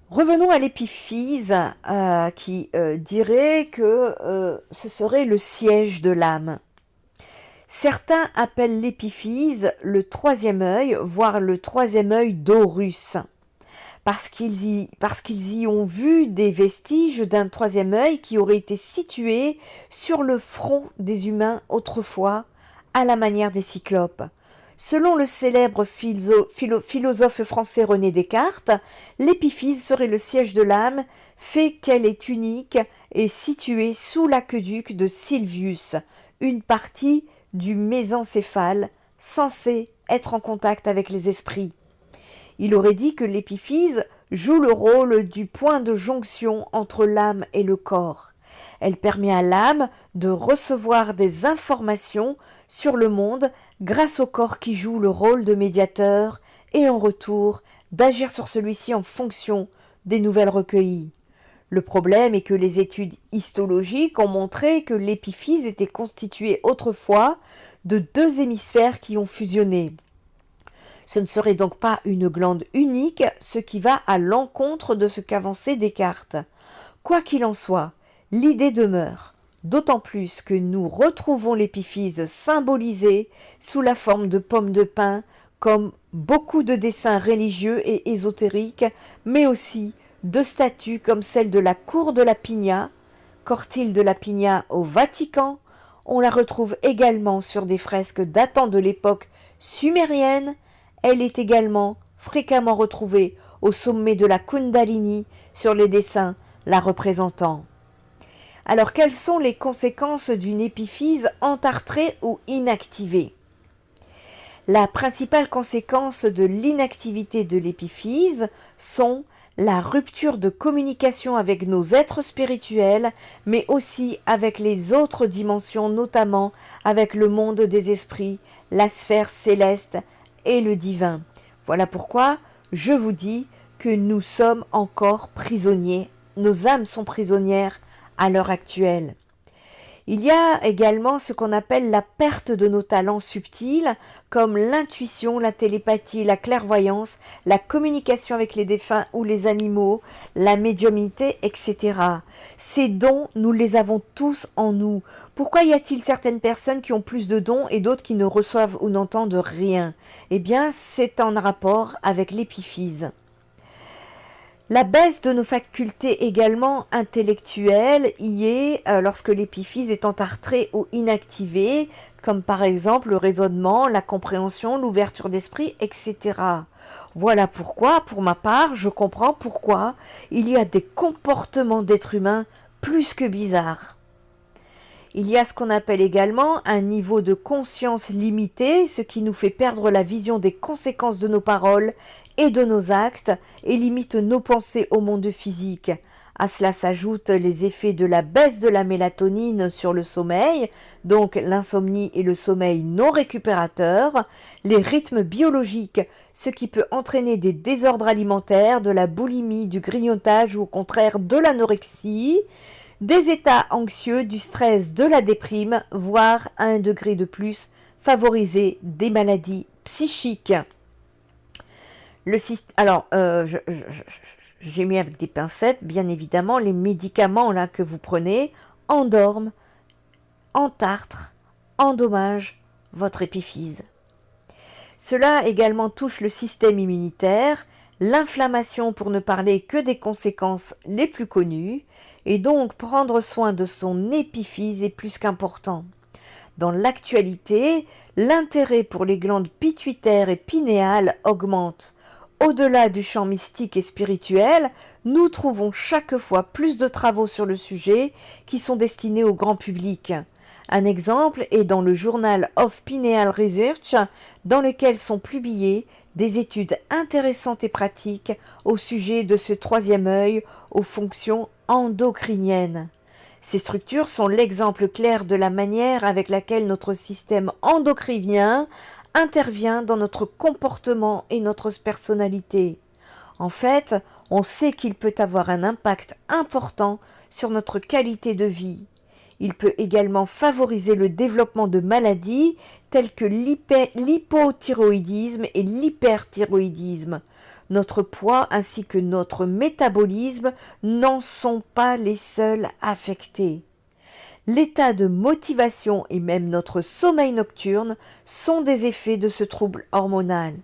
Revenons à l'épiphyse qui dirait que ce serait le siège de l'âme. Certains appellent l'épiphyse le troisième œil, voire le troisième œil d'Horus, parce qu'ils y ont vu des vestiges d'un troisième œil qui aurait été situé sur le front des humains autrefois, à la manière des cyclopes. Selon le célèbre philosophe français René Descartes, l'épiphyse serait le siège de l'âme, fait qu'elle est unique et située sous l'aqueduc de Sylvius, une partie du mésencéphale, censée être en contact avec les esprits. Il aurait dit que l'épiphyse joue le rôle du point de jonction entre l'âme et le corps. Elle permet à l'âme de recevoir des informations sur le monde grâce au corps qui joue le rôle de médiateur et en retour d'agir sur celui-ci en fonction des nouvelles recueillies. Le problème est que les études histologiques ont montré que l'épiphyse était constituée autrefois de deux hémisphères qui ont fusionné. Ce ne serait donc pas une glande unique, ce qui va à l'encontre de ce qu'avançait Descartes. Quoi qu'il en soit, l'idée demeure, d'autant plus que nous retrouvons l'épiphyse symbolisée sous la forme de pommes de pin, comme beaucoup de dessins religieux et ésotériques, mais aussi de statues comme celle de la cour de la Pigna, Cortile de la Pigna au Vatican. On la retrouve également sur des fresques datant de l'époque sumérienne. Elle est également fréquemment retrouvée au sommet de la Kundalini sur les dessins la représentant. Alors, quelles sont les conséquences d'une épiphyse entartrée ou inactivée ? La principale conséquence de l'inactivité de l'épiphyse sont la rupture de communication avec nos êtres spirituels, mais aussi avec les autres dimensions, notamment avec le monde des esprits, la sphère céleste et le divin. Voilà pourquoi je vous dis que nous sommes encore prisonniers, nos âmes sont prisonnières à l'heure actuelle. Il y a également ce qu'on appelle la perte de nos talents subtils, comme l'intuition, la télépathie, la clairvoyance, la communication avec les défunts ou les animaux, la médiumnité, etc. Ces dons, nous les avons tous en nous. Pourquoi y a-t-il certaines personnes qui ont plus de dons et d'autres qui ne reçoivent ou n'entendent rien? Eh bien, c'est en rapport avec l'épiphyse. La baisse de nos facultés également intellectuelles y est lorsque l'épiphyse est entartrée ou inactivée, comme par exemple le raisonnement, la compréhension, l'ouverture d'esprit, etc. Voilà pourquoi, pour ma part, je comprends pourquoi il y a des comportements d'êtres humains plus que bizarres. Il y a ce qu'on appelle également un niveau de conscience limité, ce qui nous fait perdre la vision des conséquences de nos paroles et de nos actes et limite nos pensées au monde physique. À cela s'ajoutent les effets de la baisse de la mélatonine sur le sommeil, donc l'insomnie et le sommeil non récupérateur, les rythmes biologiques, ce qui peut entraîner des désordres alimentaires, de la boulimie, du grignotage ou au contraire de l'anorexie, des états anxieux, du stress, de la déprime, voire à un degré de plus, favoriser des maladies psychiques. J'ai mis avec des pincettes, bien évidemment, les médicaments là que vous prenez endorment, entartrent, endommagent votre épiphyse. Cela également touche le système immunitaire, l'inflammation pour ne parler que des conséquences les plus connues, et donc prendre soin de son épiphyse est plus qu'important. Dans l'actualité, l'intérêt pour les glandes pituitaires et pinéales augmente. Au-delà du champ mystique et spirituel, nous trouvons chaque fois plus de travaux sur le sujet qui sont destinés au grand public. Un exemple est dans le Journal of Pineal Research, dans lequel sont publiées des études intéressantes et pratiques au sujet de ce troisième œil aux fonctions endocriniennes. Ces structures sont l'exemple clair de la manière avec laquelle notre système endocrinien intervient dans notre comportement et notre personnalité. En fait, on sait qu'il peut avoir un impact important sur notre qualité de vie. Il peut également favoriser le développement de maladies telles que l'hypothyroïdisme et l'hyperthyroïdisme. Notre poids ainsi que notre métabolisme n'en sont pas les seuls affectés. L'état de motivation et même notre sommeil nocturne sont des effets de ce trouble hormonal.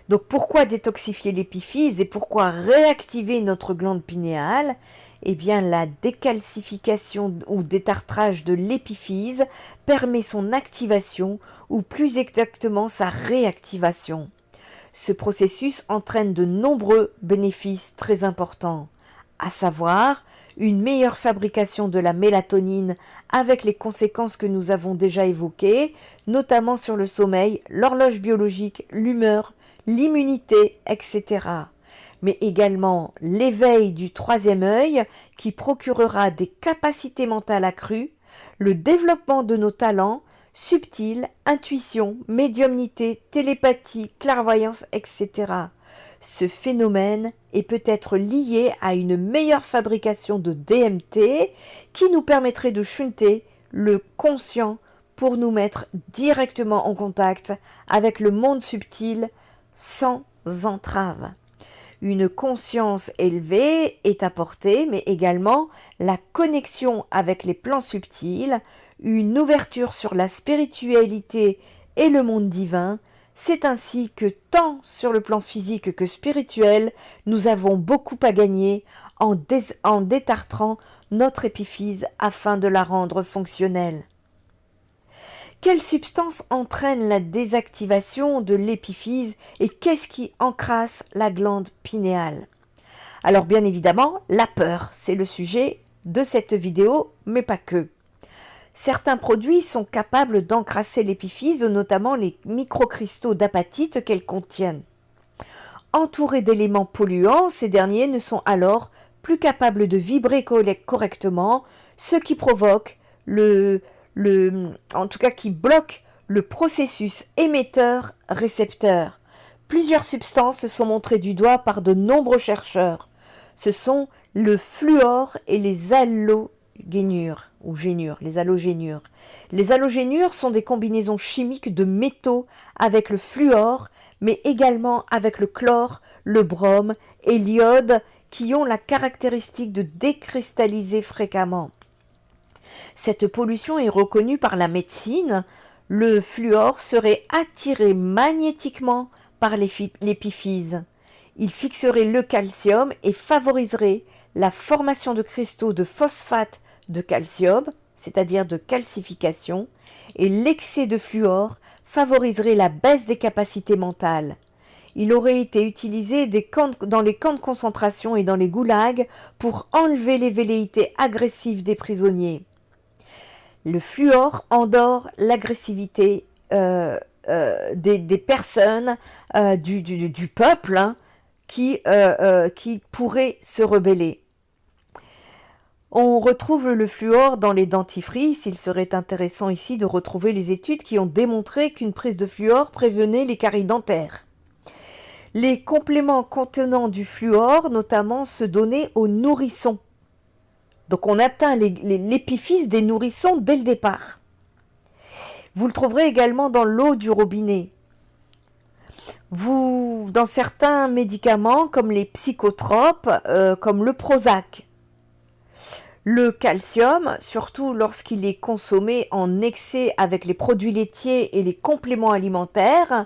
Donc pourquoi détoxifier l'épiphyse et pourquoi réactiver notre glande pinéale? Eh bien la décalcification ou détartrage de l'épiphyse permet son activation ou plus exactement sa réactivation. Ce processus entraîne de nombreux bénéfices très importants, à savoir une meilleure fabrication de la mélatonine avec les conséquences que nous avons déjà évoquées, notamment sur le sommeil, l'horloge biologique, l'humeur, l'immunité, etc. Mais également l'éveil du troisième œil qui procurera des capacités mentales accrues, le développement de nos talents, subtile, intuition, médiumnité, télépathie, clairvoyance, etc. Ce phénomène est peut-être lié à une meilleure fabrication de DMT qui nous permettrait de shunter le conscient pour nous mettre directement en contact avec le monde subtil sans entrave. Une conscience élevée est apportée, mais également la connexion avec les plans subtils, une ouverture sur la spiritualité et le monde divin. C'est ainsi que tant sur le plan physique que spirituel, nous avons beaucoup à gagner en détartrant notre épiphyse afin de la rendre fonctionnelle. Quelle substance entraîne la désactivation de l'épiphyse et qu'est-ce qui encrasse la glande pinéale? Alors bien évidemment, la peur, c'est le sujet de cette vidéo, mais pas que. Certains produits sont capables d'encrasser l'épiphyse, notamment les microcristaux d'apatite qu'elles contiennent. Entourés d'éléments polluants, ces derniers ne sont alors plus capables de vibrer correctement, ce qui provoque qui bloque le processus émetteur-récepteur. Plusieurs substances sont montrées du doigt par de nombreux chercheurs. Ce sont le fluor et les halogènes. ou génures, les halogénures. Les halogénures sont des combinaisons chimiques de métaux avec le fluor, mais également avec le chlore, le brome et l'iode qui ont la caractéristique de décristalliser fréquemment. Cette pollution est reconnue par la médecine. Le fluor serait attiré magnétiquement par l'épiphyse. Il fixerait le calcium et favoriserait la formation de cristaux de phosphate de calcium, c'est-à-dire de calcification, et l'excès de fluor favoriserait la baisse des capacités mentales. Il aurait été utilisé dans les camps de concentration et dans les goulags pour enlever les velléités agressives des prisonniers. Le fluor endort l'agressivité des personnes du peuple qui pourraient se rebeller. On retrouve le fluor dans les dentifrices. Il serait intéressant ici de retrouver les études qui ont démontré qu'une prise de fluor prévenait les caries dentaires. Les compléments contenant du fluor, notamment, se donnaient aux nourrissons. Donc on atteint l'épiphyse des nourrissons dès le départ. Vous le trouverez également dans l'eau du robinet. Dans certains médicaments, comme les psychotropes, comme le Prozac. Le calcium, surtout lorsqu'il est consommé en excès avec les produits laitiers et les compléments alimentaires,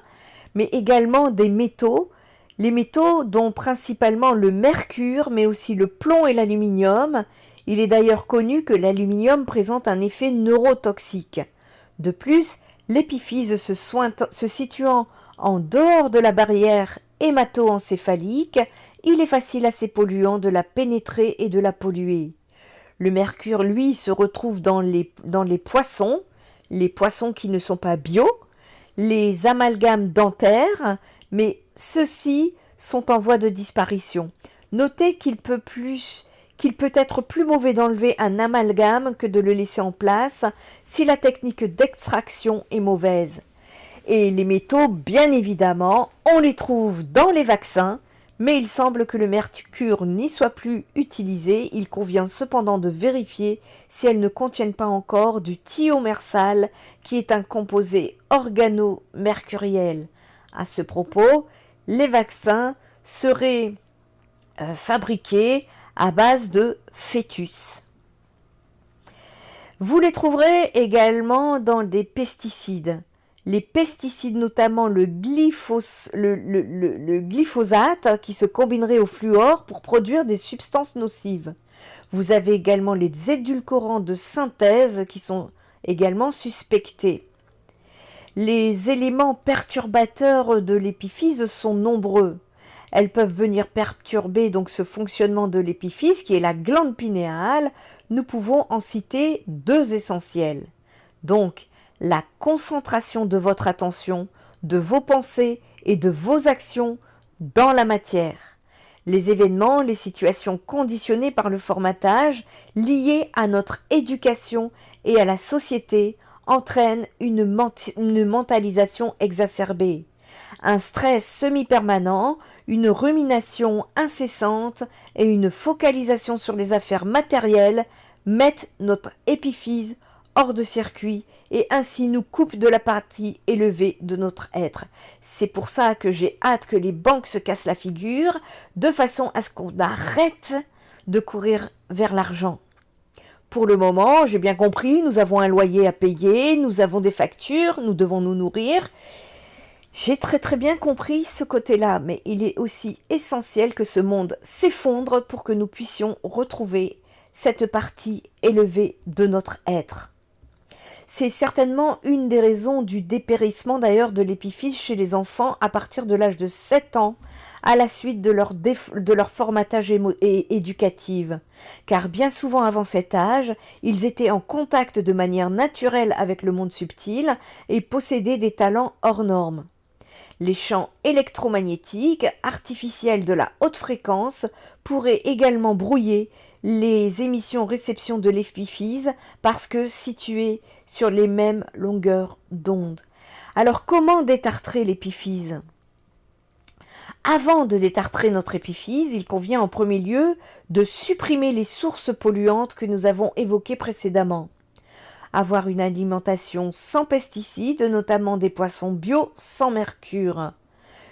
mais également des métaux, les métaux dont principalement le mercure, mais aussi le plomb et l'aluminium. Il est d'ailleurs connu que l'aluminium présente un effet neurotoxique. De plus, l'épiphyse se situant en dehors de la barrière hémato-encéphalique, il est facile à ces polluants de la pénétrer et de la polluer. Le mercure, lui, se retrouve dans les poissons qui ne sont pas bio, les amalgames dentaires, mais ceux-ci sont en voie de disparition. Notez qu'il peut être plus mauvais d'enlever un amalgame que de le laisser en place si la technique d'extraction est mauvaise. Et les métaux, bien évidemment, on les trouve dans les vaccins, mais il semble que le mercure n'y soit plus utilisé. Il convient cependant de vérifier si elles ne contiennent pas encore du thiomersal, qui est un composé organo-mercuriel. À ce propos, les vaccins seraient fabriqués à base de fœtus. Vous les trouverez également dans des pesticides. Les pesticides, notamment le glyphosate, qui se combinerait au fluor pour produire des substances nocives. Vous avez également les édulcorants de synthèse qui sont également suspectés. Les éléments perturbateurs de l'épiphyse sont nombreux. Elles peuvent venir perturber donc ce fonctionnement de l'épiphyse qui est la glande pinéale. Nous pouvons en citer deux essentiels. Donc, la concentration de votre attention, de vos pensées et de vos actions dans la matière. Les événements, les situations conditionnées par le formatage, liées à notre éducation et à la société, entraînent une mentalisation exacerbée. Un stress semi-permanent, une rumination incessante et une focalisation sur les affaires matérielles mettent notre épiphyse hors de circuit et ainsi nous coupent de la partie élevée de notre être. C'est pour ça que j'ai hâte que les banques se cassent la figure de façon à ce qu'on arrête de courir vers l'argent. Pour le moment, j'ai bien compris, nous avons un loyer à payer, nous avons des factures, nous devons nous nourrir. J'ai très bien compris ce côté-là, mais il est aussi essentiel que ce monde s'effondre pour que nous puissions retrouver cette partie élevée de notre être. C'est certainement une des raisons du dépérissement d'ailleurs de l'épiphyse chez les enfants à partir de l'âge de 7 ans, à la suite de leur formatage éducatif. Car bien souvent avant cet âge, ils étaient en contact de manière naturelle avec le monde subtil et possédaient des talents hors normes. Les champs électromagnétiques artificiels de la haute fréquence pourraient également brouiller les émissions-réceptions de l'épiphyse parce que situées sur les mêmes longueurs d'onde. Alors comment détartrer l'épiphyse ? Avant de détartrer notre épiphyse, il convient en premier lieu de supprimer les sources polluantes que nous avons évoquées précédemment. Avoir une alimentation sans pesticides, notamment des poissons bio sans mercure.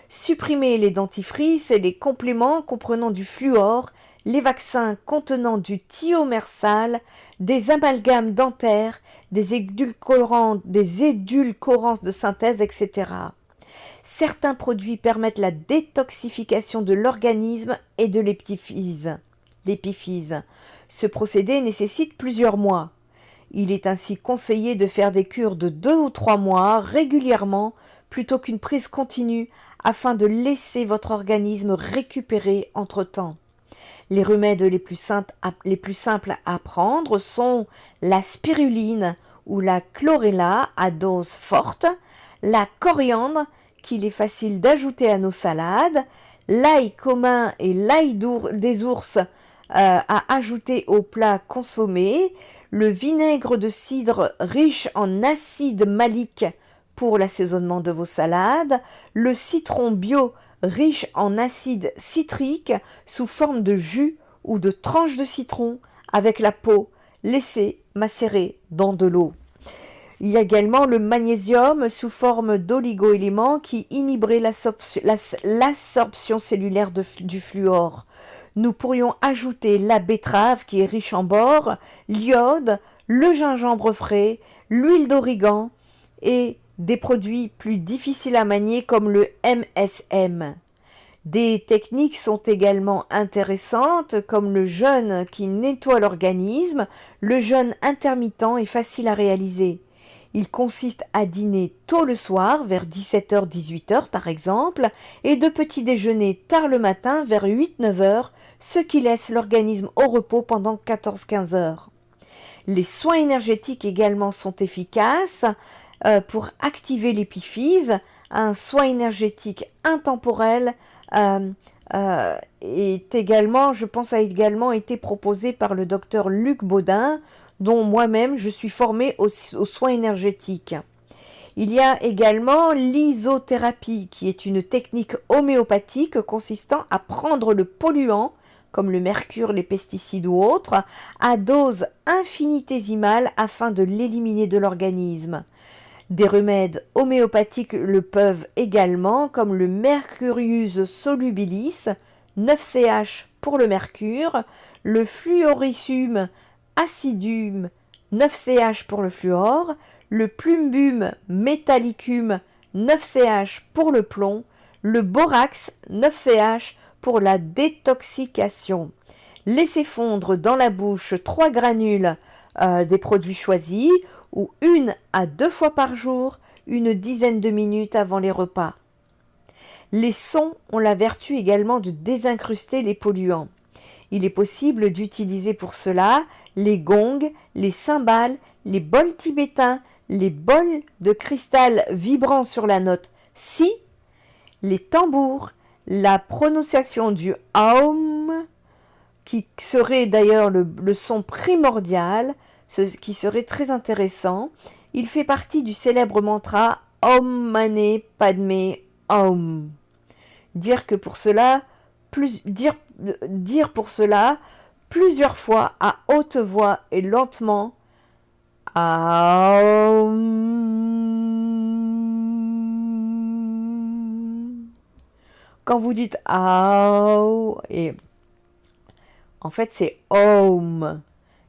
Supprimer les dentifrices et les compléments comprenant du fluor, les vaccins contenant du thiomersal, des amalgames dentaires, des édulcorants de synthèse, etc. Certains produits permettent la détoxification de l'organisme et de l'épiphyse. Ce procédé nécessite plusieurs mois. Il est ainsi conseillé de faire des cures de 2 ou 3 mois régulièrement plutôt qu'une prise continue afin de laisser votre organisme récupérer entre-temps. Les remèdes les plus simples à prendre sont la spiruline ou la chlorella à dose forte, la coriandre qu'il est facile d'ajouter à nos salades, l'ail commun et l'ail des ours à ajouter aux plats consommés, le vinaigre de cidre riche en acide malique pour l'assaisonnement de vos salades, le citron bio riche en acide citrique sous forme de jus ou de tranches de citron avec la peau, laissée macérer dans de l'eau. Il y a également le magnésium sous forme d'oligo-éléments qui inhiberait l'absorption cellulaire du fluor. Nous pourrions ajouter la betterave qui est riche en bore, l'iode, le gingembre frais, l'huile d'origan et des produits plus difficiles à manier comme le MSM. Des techniques sont également intéressantes comme le jeûne qui nettoie l'organisme. Le jeûne intermittent est facile à réaliser. Il consiste à dîner tôt le soir, vers 17h-18h par exemple, et de petit déjeuner tard le matin, vers 8-9 heures, ce qui laisse l'organisme au repos pendant 14-15 heures. Les soins énergétiques également sont efficaces pour activer l'épiphyse. Un soin énergétique intemporel est également, je pense, a également été proposé par le docteur Luc Baudin, dont moi-même je suis formée aux soins énergétiques. Il y a également l'isothérapie, qui est une technique homéopathique consistant à prendre le polluant, comme le mercure, les pesticides ou autres, à dose infinitésimale afin de l'éliminer de l'organisme. Des remèdes homéopathiques le peuvent également, comme le Mercurius solubilis, 9CH pour le mercure, le Fluoricium acidum, 9CH pour le fluor, le Plumbum metallicum, 9CH pour le plomb, le borax, 9CH pour la détoxication. Laissez fondre dans la bouche 3 granules des produits choisis ou 1 à 2 fois par jour, une dizaine de minutes avant les repas. Les sons ont la vertu également de désincruster les polluants. Il est possible d'utiliser pour cela les gongs, les cymbales, les bols tibétains, les bols de cristal vibrant sur la note si, les tambours, la prononciation du Aum, qui serait d'ailleurs le son primordial, ce qui serait très intéressant. Il fait partie du célèbre mantra Om Mani Padme Hum. Dire pour cela plusieurs fois à haute voix et lentement Aum. Quand vous dites Aum, et en fait c'est Om.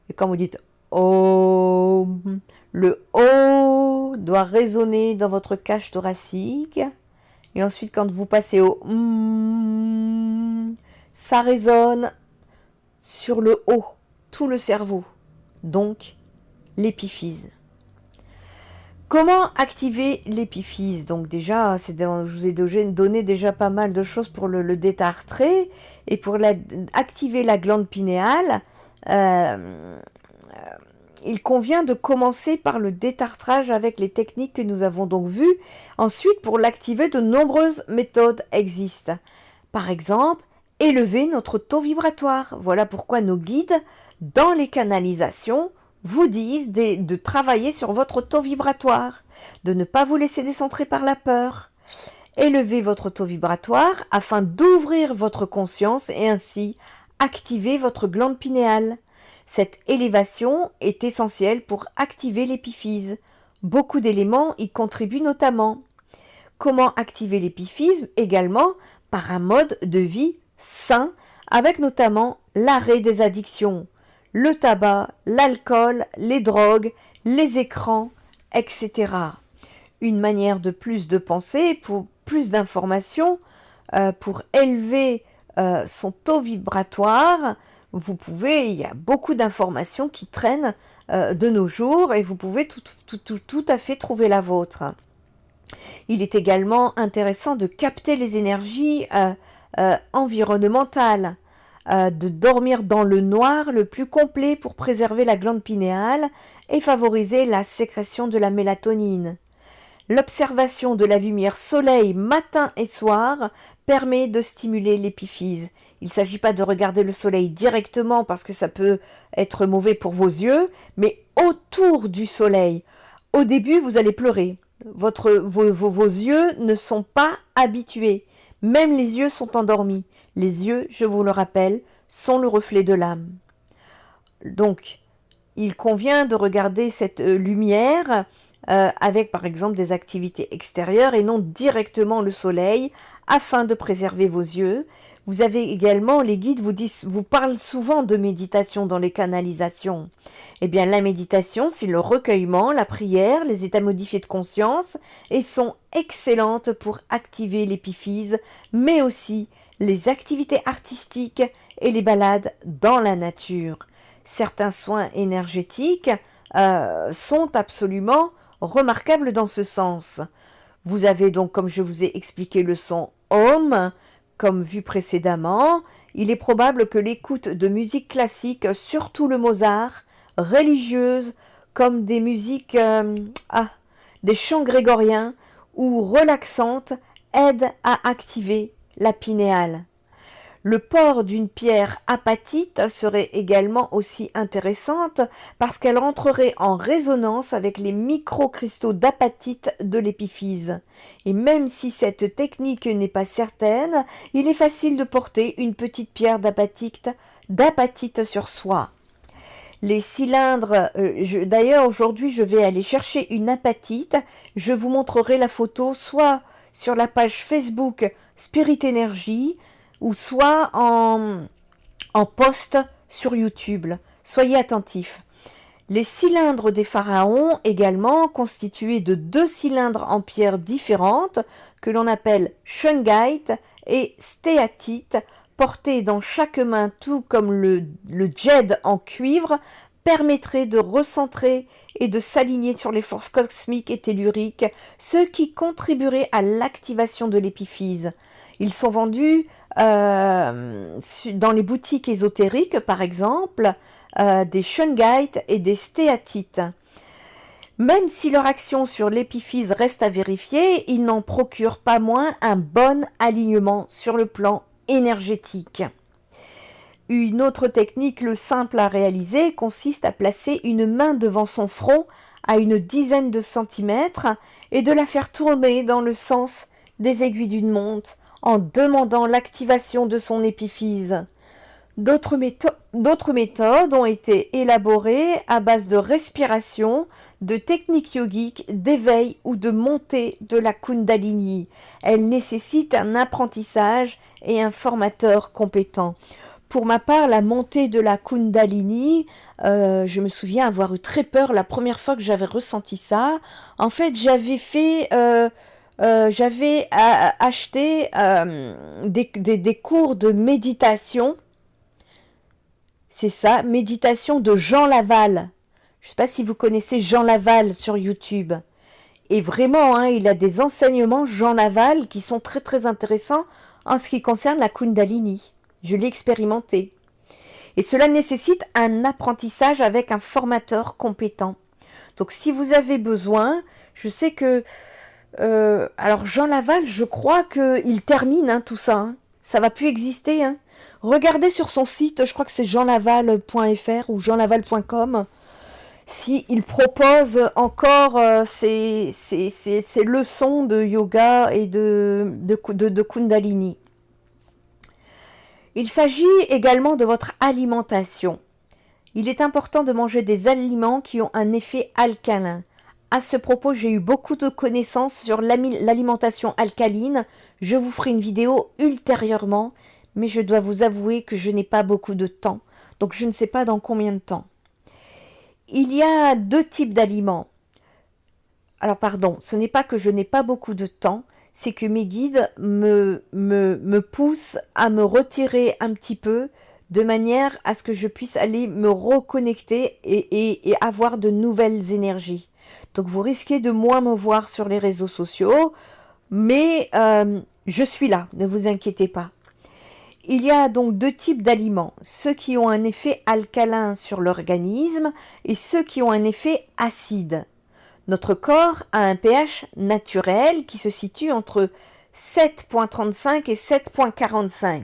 Et quand vous dites Om, le O doit résonner dans votre cage thoracique. Et ensuite, quand vous passez au ça résonne sur le haut, tout le cerveau, donc l'épiphyse. Comment activer l'épiphyse? Donc déjà, je vous ai donné déjà pas mal de choses pour le détartrer. Et pour activer la glande pinéale, il convient de commencer par le détartrage avec les techniques que nous avons donc vues. Ensuite, pour l'activer, de nombreuses méthodes existent. Par exemple, élever notre taux vibratoire. Voilà pourquoi nos guides, dans les canalisations, vous disent de travailler sur votre taux vibratoire, de ne pas vous laisser décentrer par la peur. Élevez votre taux vibratoire afin d'ouvrir votre conscience et ainsi activer votre glande pinéale. Cette élévation est essentielle pour activer l'épiphyse. Beaucoup d'éléments y contribuent notamment. Comment activer l'épiphyse? Également par un mode de vie sain, avec notamment l'arrêt des addictions, le tabac, l'alcool, les drogues, les écrans, etc. Une manière de plus de penser, pour plus d'informations, pour élever son taux vibratoire, il y a beaucoup d'informations qui traînent de nos jours et vous pouvez tout à fait trouver la vôtre. Il est également intéressant de capter les énergies environnementales, de dormir dans le noir le plus complet pour préserver la glande pinéale et favoriser la sécrétion de la mélatonine. L'observation de la lumière soleil matin et soir permet de stimuler l'épiphyse. Il ne s'agit pas de regarder le soleil directement parce que ça peut être mauvais pour vos yeux, mais autour du soleil. Au début, vous allez pleurer. Vos yeux ne sont pas habitués. Même les yeux sont endormis. Les yeux, je vous le rappelle, sont le reflet de l'âme. Donc, il convient de regarder cette lumière avec par exemple des activités extérieures et non directement le soleil afin de préserver vos yeux. Vous avez également, les guides vous parlent souvent de méditation dans les canalisations. Eh bien, la méditation, c'est le recueillement, la prière, les états modifiés de conscience et sont excellentes pour activer l'épiphyse, mais aussi les activités artistiques et les balades dans la nature. Certains soins énergétiques sont absolument remarquables dans ce sens. Vous avez donc, comme je vous ai expliqué, le son Om, comme vu précédemment. Il est probable que l'écoute de musique classique, surtout le Mozart, religieuse, comme des musiques, des chants grégoriens ou relaxantes, aide à activer la pinéale. Le port d'une pierre apatite serait également aussi intéressante parce qu'elle rentrerait en résonance avec les microcristaux d'apatite de l'épiphyse. Et même si cette technique n'est pas certaine, il est facile de porter une petite pierre d'apatite sur soi. Les cylindres, d'ailleurs aujourd'hui je vais aller chercher une apatite, je vous montrerai la photo soit sur la page Facebook Spirit Energy, ou soit en post sur YouTube. Soyez attentifs. Les cylindres des pharaons, également constitués de 2 cylindres en pierre différentes, que l'on appelle shungite et stéatite, portés dans chaque main, tout comme le djed en cuivre, permettrait de recentrer et de s'aligner sur les forces cosmiques et telluriques, ce qui contribuerait à l'activation de l'épiphyse. Ils sont vendus dans les boutiques ésotériques, par exemple, des shungites et des stéatites. Même si leur action sur l'épiphyse reste à vérifier, ils n'en procurent pas moins un bon alignement sur le plan énergétique. Une autre technique, le simple à réaliser, consiste à placer une main devant son front à une dizaine de centimètres et de la faire tourner dans le sens des aiguilles d'une montre en demandant l'activation de son épiphyse. D'autres méthodes ont été élaborées à base de respiration, de techniques yogiques, d'éveil ou de montée de la Kundalini. Elles nécessitent un apprentissage et un formateur compétent. Pour ma part, la montée de la Kundalini, je me souviens avoir eu très peur la première fois que j'avais ressenti ça. En fait, j'avais acheté des cours de méditation. C'est ça, méditation de Jean Laval. Je ne sais pas si vous connaissez Jean Laval sur YouTube. Et vraiment, il a des enseignements, Jean Laval, qui sont très très intéressants en ce qui concerne la Kundalini. Je l'ai expérimenté. Et cela nécessite un apprentissage avec un formateur compétent. Donc si vous avez besoin, je sais que... alors Jean Laval, je crois qu'il termine tout ça. Ça va plus exister. Regardez sur son site, je crois que c'est jeanlaval.fr ou jeanlaval.com. s'il propose encore ces leçons de yoga et de Kundalini. Il s'agit également de votre alimentation. Il est important de manger des aliments qui ont un effet alcalin. À ce propos, j'ai eu beaucoup de connaissances sur l'alimentation alcaline. Je vous ferai une vidéo ultérieurement, mais je dois vous avouer que je n'ai pas beaucoup de temps, donc je ne sais pas dans combien de temps. Il y a 2 types d'aliments. Alors pardon, ce n'est pas que je n'ai pas beaucoup de temps, c'est que mes guides me poussent à me retirer un petit peu de manière à ce que je puisse aller me reconnecter et avoir de nouvelles énergies. Donc vous risquez de moins me voir sur les réseaux sociaux, mais je suis là, ne vous inquiétez pas. Il y a donc 2 types d'aliments, ceux qui ont un effet alcalin sur l'organisme et ceux qui ont un effet acide. Notre corps a un pH naturel qui se situe entre 7,35 et 7,45.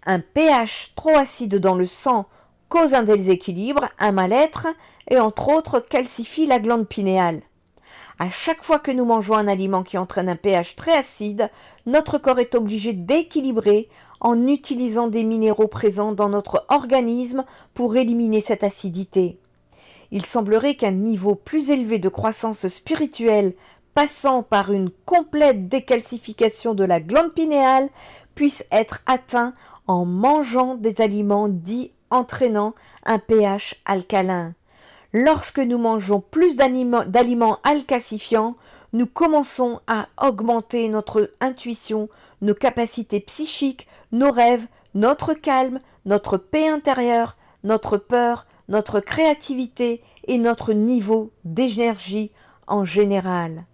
Un pH trop acide dans le sang cause un déséquilibre, un mal-être et entre autres calcifie la glande pinéale. À chaque fois que nous mangeons un aliment qui entraîne un pH très acide, notre corps est obligé d'équilibrer en utilisant des minéraux présents dans notre organisme pour éliminer cette acidité. Il semblerait qu'un niveau plus élevé de croissance spirituelle passant par une complète décalcification de la glande pinéale puisse être atteint en mangeant des aliments dits entraînant un pH alcalin. Lorsque nous mangeons plus d'aliments alcacifiants, nous commençons à augmenter notre intuition, nos capacités psychiques, nos rêves, notre calme, notre paix intérieure, notre peur, notre créativité et notre niveau d'énergie en général.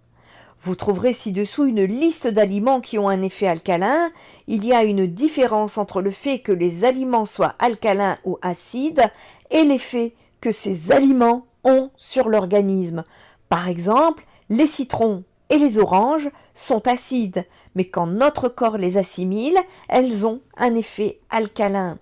Vous trouverez ci-dessous une liste d'aliments qui ont un effet alcalin. Il y a une différence entre le fait que les aliments soient alcalins ou acides et l'effet que ces aliments ont sur l'organisme. Par exemple, les citrons et les oranges sont acides, mais quand notre corps les assimile, elles ont un effet alcalin.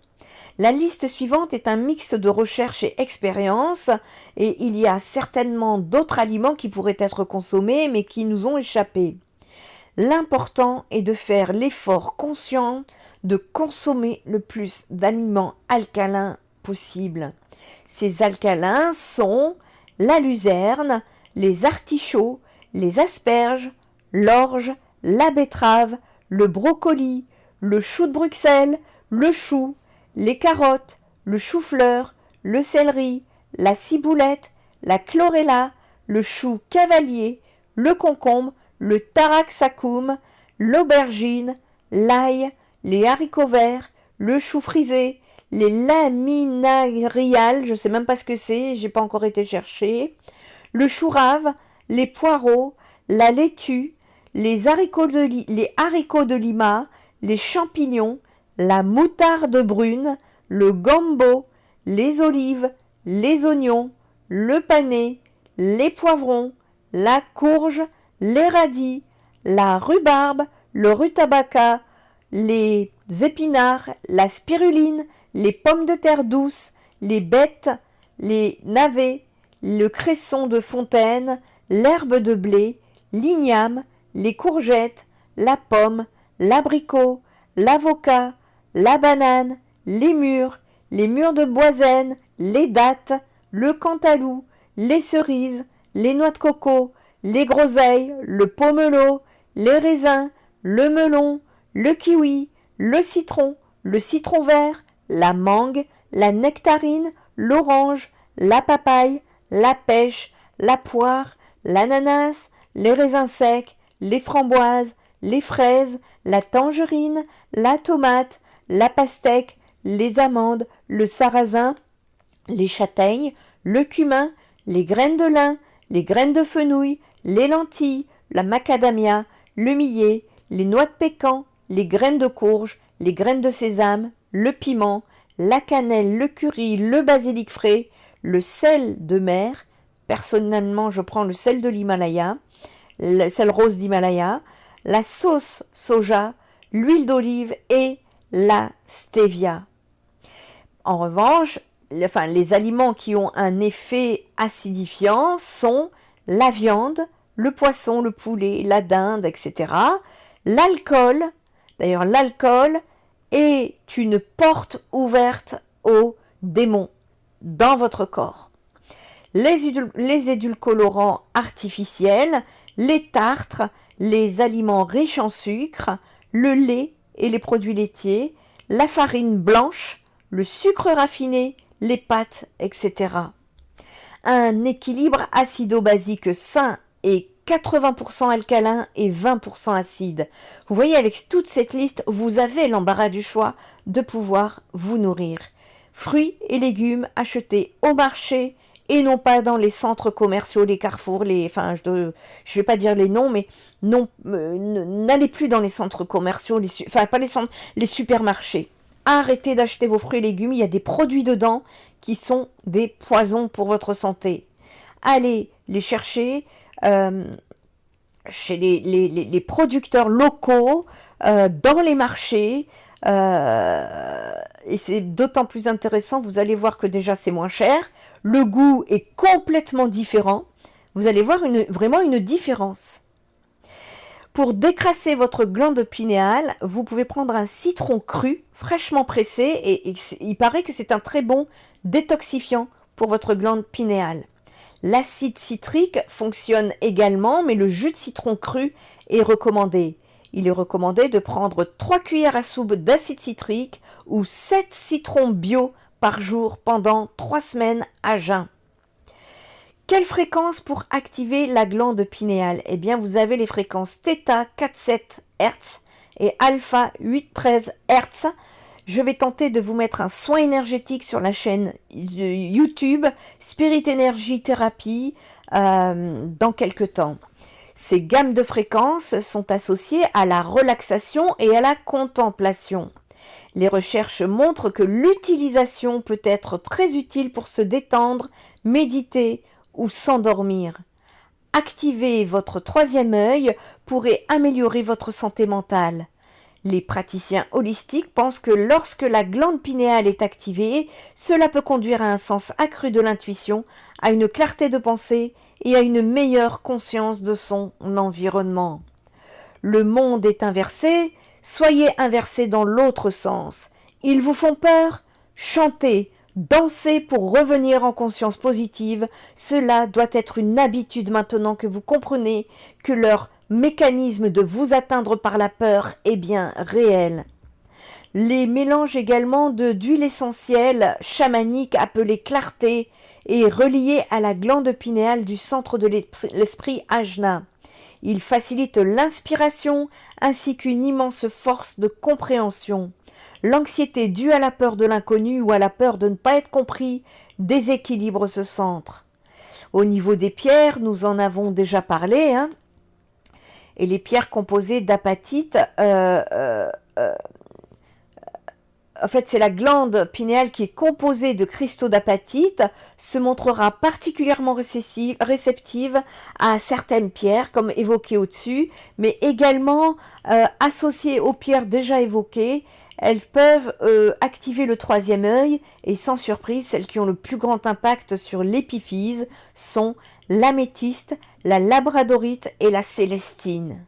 La liste suivante est un mix de recherche et expérience, et il y a certainement d'autres aliments qui pourraient être consommés, mais qui nous ont échappé. L'important est de faire l'effort conscient de consommer le plus d'aliments alcalins possible. Ces alcalins sont la luzerne, les artichauts, les asperges, l'orge, la betterave, le brocoli, le chou de Bruxelles, le chou, les carottes, le chou-fleur, le céleri, la ciboulette, la chlorella, le chou cavalier, le concombre, le taraxacum, l'aubergine, l'ail, les haricots verts, le chou frisé, les laminariales, je ne sais même pas ce que c'est, j'ai pas encore été chercher, le chou rave, les poireaux, la laitue, les haricots de Lima, les champignons, la moutarde brune, le gombo, les olives, les oignons, le panais, les poivrons, la courge, les radis, la rhubarbe, le rutabaga, les épinards, la spiruline, les pommes de terre douces, les bêtes, les navets, le cresson de fontaine, l'herbe de blé, l'igname, les courgettes, la pomme, l'abricot, l'avocat, la banane, les mûres de boisène, les dattes, le cantalou, les cerises, les noix de coco, les groseilles, le pomelo, les raisins, le melon, le kiwi, le citron vert, la mangue, la nectarine, l'orange, la papaye, la pêche, la poire, l'ananas, les raisins secs, les framboises, les fraises, la tangerine, la tomate, la pastèque, les amandes, le sarrasin, les châtaignes, le cumin, les graines de lin, les graines de fenouil, les lentilles, la macadamia, le millet, les noix de pécan, les graines de courge, les graines de sésame, le piment, la cannelle, le curry, le basilic frais, le sel de mer. Personnellement, je prends le sel de l'Himalaya, le sel rose d'Himalaya, la sauce soja, l'huile d'olive et la stevia. En revanche, les aliments qui ont un effet acidifiant sont la viande, le poisson, le poulet, la dinde, etc. L'alcool, d'ailleurs l'alcool est une porte ouverte aux démons dans votre corps. Les édulcorants artificiels, les tartres, les aliments riches en sucre, le lait et les produits laitiers, la farine blanche, le sucre raffiné, les pâtes, etc. Un équilibre acido-basique sain est 80% alcalin et 20% acide. Vous voyez, avec toute cette liste, vous avez l'embarras du choix de pouvoir vous nourrir. Fruits et légumes achetés au marché et non pas dans les centres commerciaux, les carrefours, je vais pas dire les noms, mais non, n'allez plus dans les centres commerciaux, les supermarchés. Arrêtez d'acheter vos fruits et légumes, il y a des produits dedans qui sont des poisons pour votre santé. Allez les chercher chez les producteurs locaux, dans les marchés, et c'est d'autant plus intéressant, vous allez voir que déjà c'est moins cher, le goût est complètement différent, vous allez voir vraiment une différence. Pour décrasser votre glande pinéale, vous pouvez prendre un citron cru, fraîchement pressé, et il paraît que c'est un très bon détoxifiant pour votre glande pinéale. L'acide citrique fonctionne également, mais le jus de citron cru est recommandé. Il est recommandé de prendre 3 cuillères à soupe d'acide citrique ou 7 citrons bio par jour pendant 3 semaines à jeun. Quelle fréquence pour activer la glande pinéale? Eh bien, vous avez les fréquences θ 4,7 Hz et alpha 8,13 Hz. Je vais tenter de vous mettre un soin énergétique sur la chaîne YouTube Spirit Energy Therapy dans quelques temps. Ces gammes de fréquences sont associées à la relaxation et à la contemplation. Les recherches montrent que l'utilisation peut être très utile pour se détendre, méditer ou s'endormir. Activer votre troisième œil pourrait améliorer votre santé mentale. Les praticiens holistiques pensent que lorsque la glande pinéale est activée, cela peut conduire à un sens accru de l'intuition, à une clarté de pensée et à une meilleure conscience de son environnement. Le monde est inversé, soyez inversé dans l'autre sens. Ils vous font peur? Chantez, dansez pour revenir en conscience positive. Cela doit être une habitude maintenant que vous comprenez que leur mécanisme de vous atteindre par la peur est bien réel. Les mélanges également d'huile essentielle chamanique appelée clarté et reliée à la glande pinéale du centre de l'esprit ajna. Il facilite l'inspiration ainsi qu'une immense force de compréhension. L'anxiété due à la peur de l'inconnu ou à la peur de ne pas être compris déséquilibre ce centre. Au niveau des pierres, nous en avons déjà parlé, et les pierres composées d'apatite, en fait, c'est la glande pinéale qui est composée de cristaux d'apatite, se montrera particulièrement réceptive à certaines pierres, comme évoquées au-dessus, mais également associées aux pierres déjà évoquées. Elles peuvent activer le troisième œil, et sans surprise, celles qui ont le plus grand impact sur l'épiphyse sont l'améthyste, la labradorite et la célestine.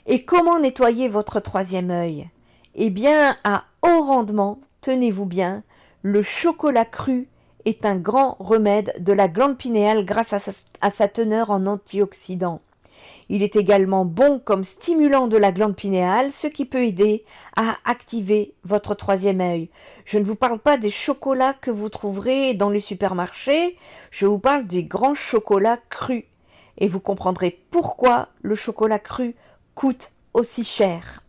Et comment nettoyer votre troisième œil? Eh bien, à haut rendement, tenez-vous bien, le chocolat cru est un grand remède de la glande pinéale grâce à sa teneur en antioxydants. Il est également bon comme stimulant de la glande pinéale, ce qui peut aider à activer votre troisième œil. Je ne vous parle pas des chocolats que vous trouverez dans les supermarchés, je vous parle des grands chocolats crus. Et vous comprendrez pourquoi le chocolat cru coûte aussi cher.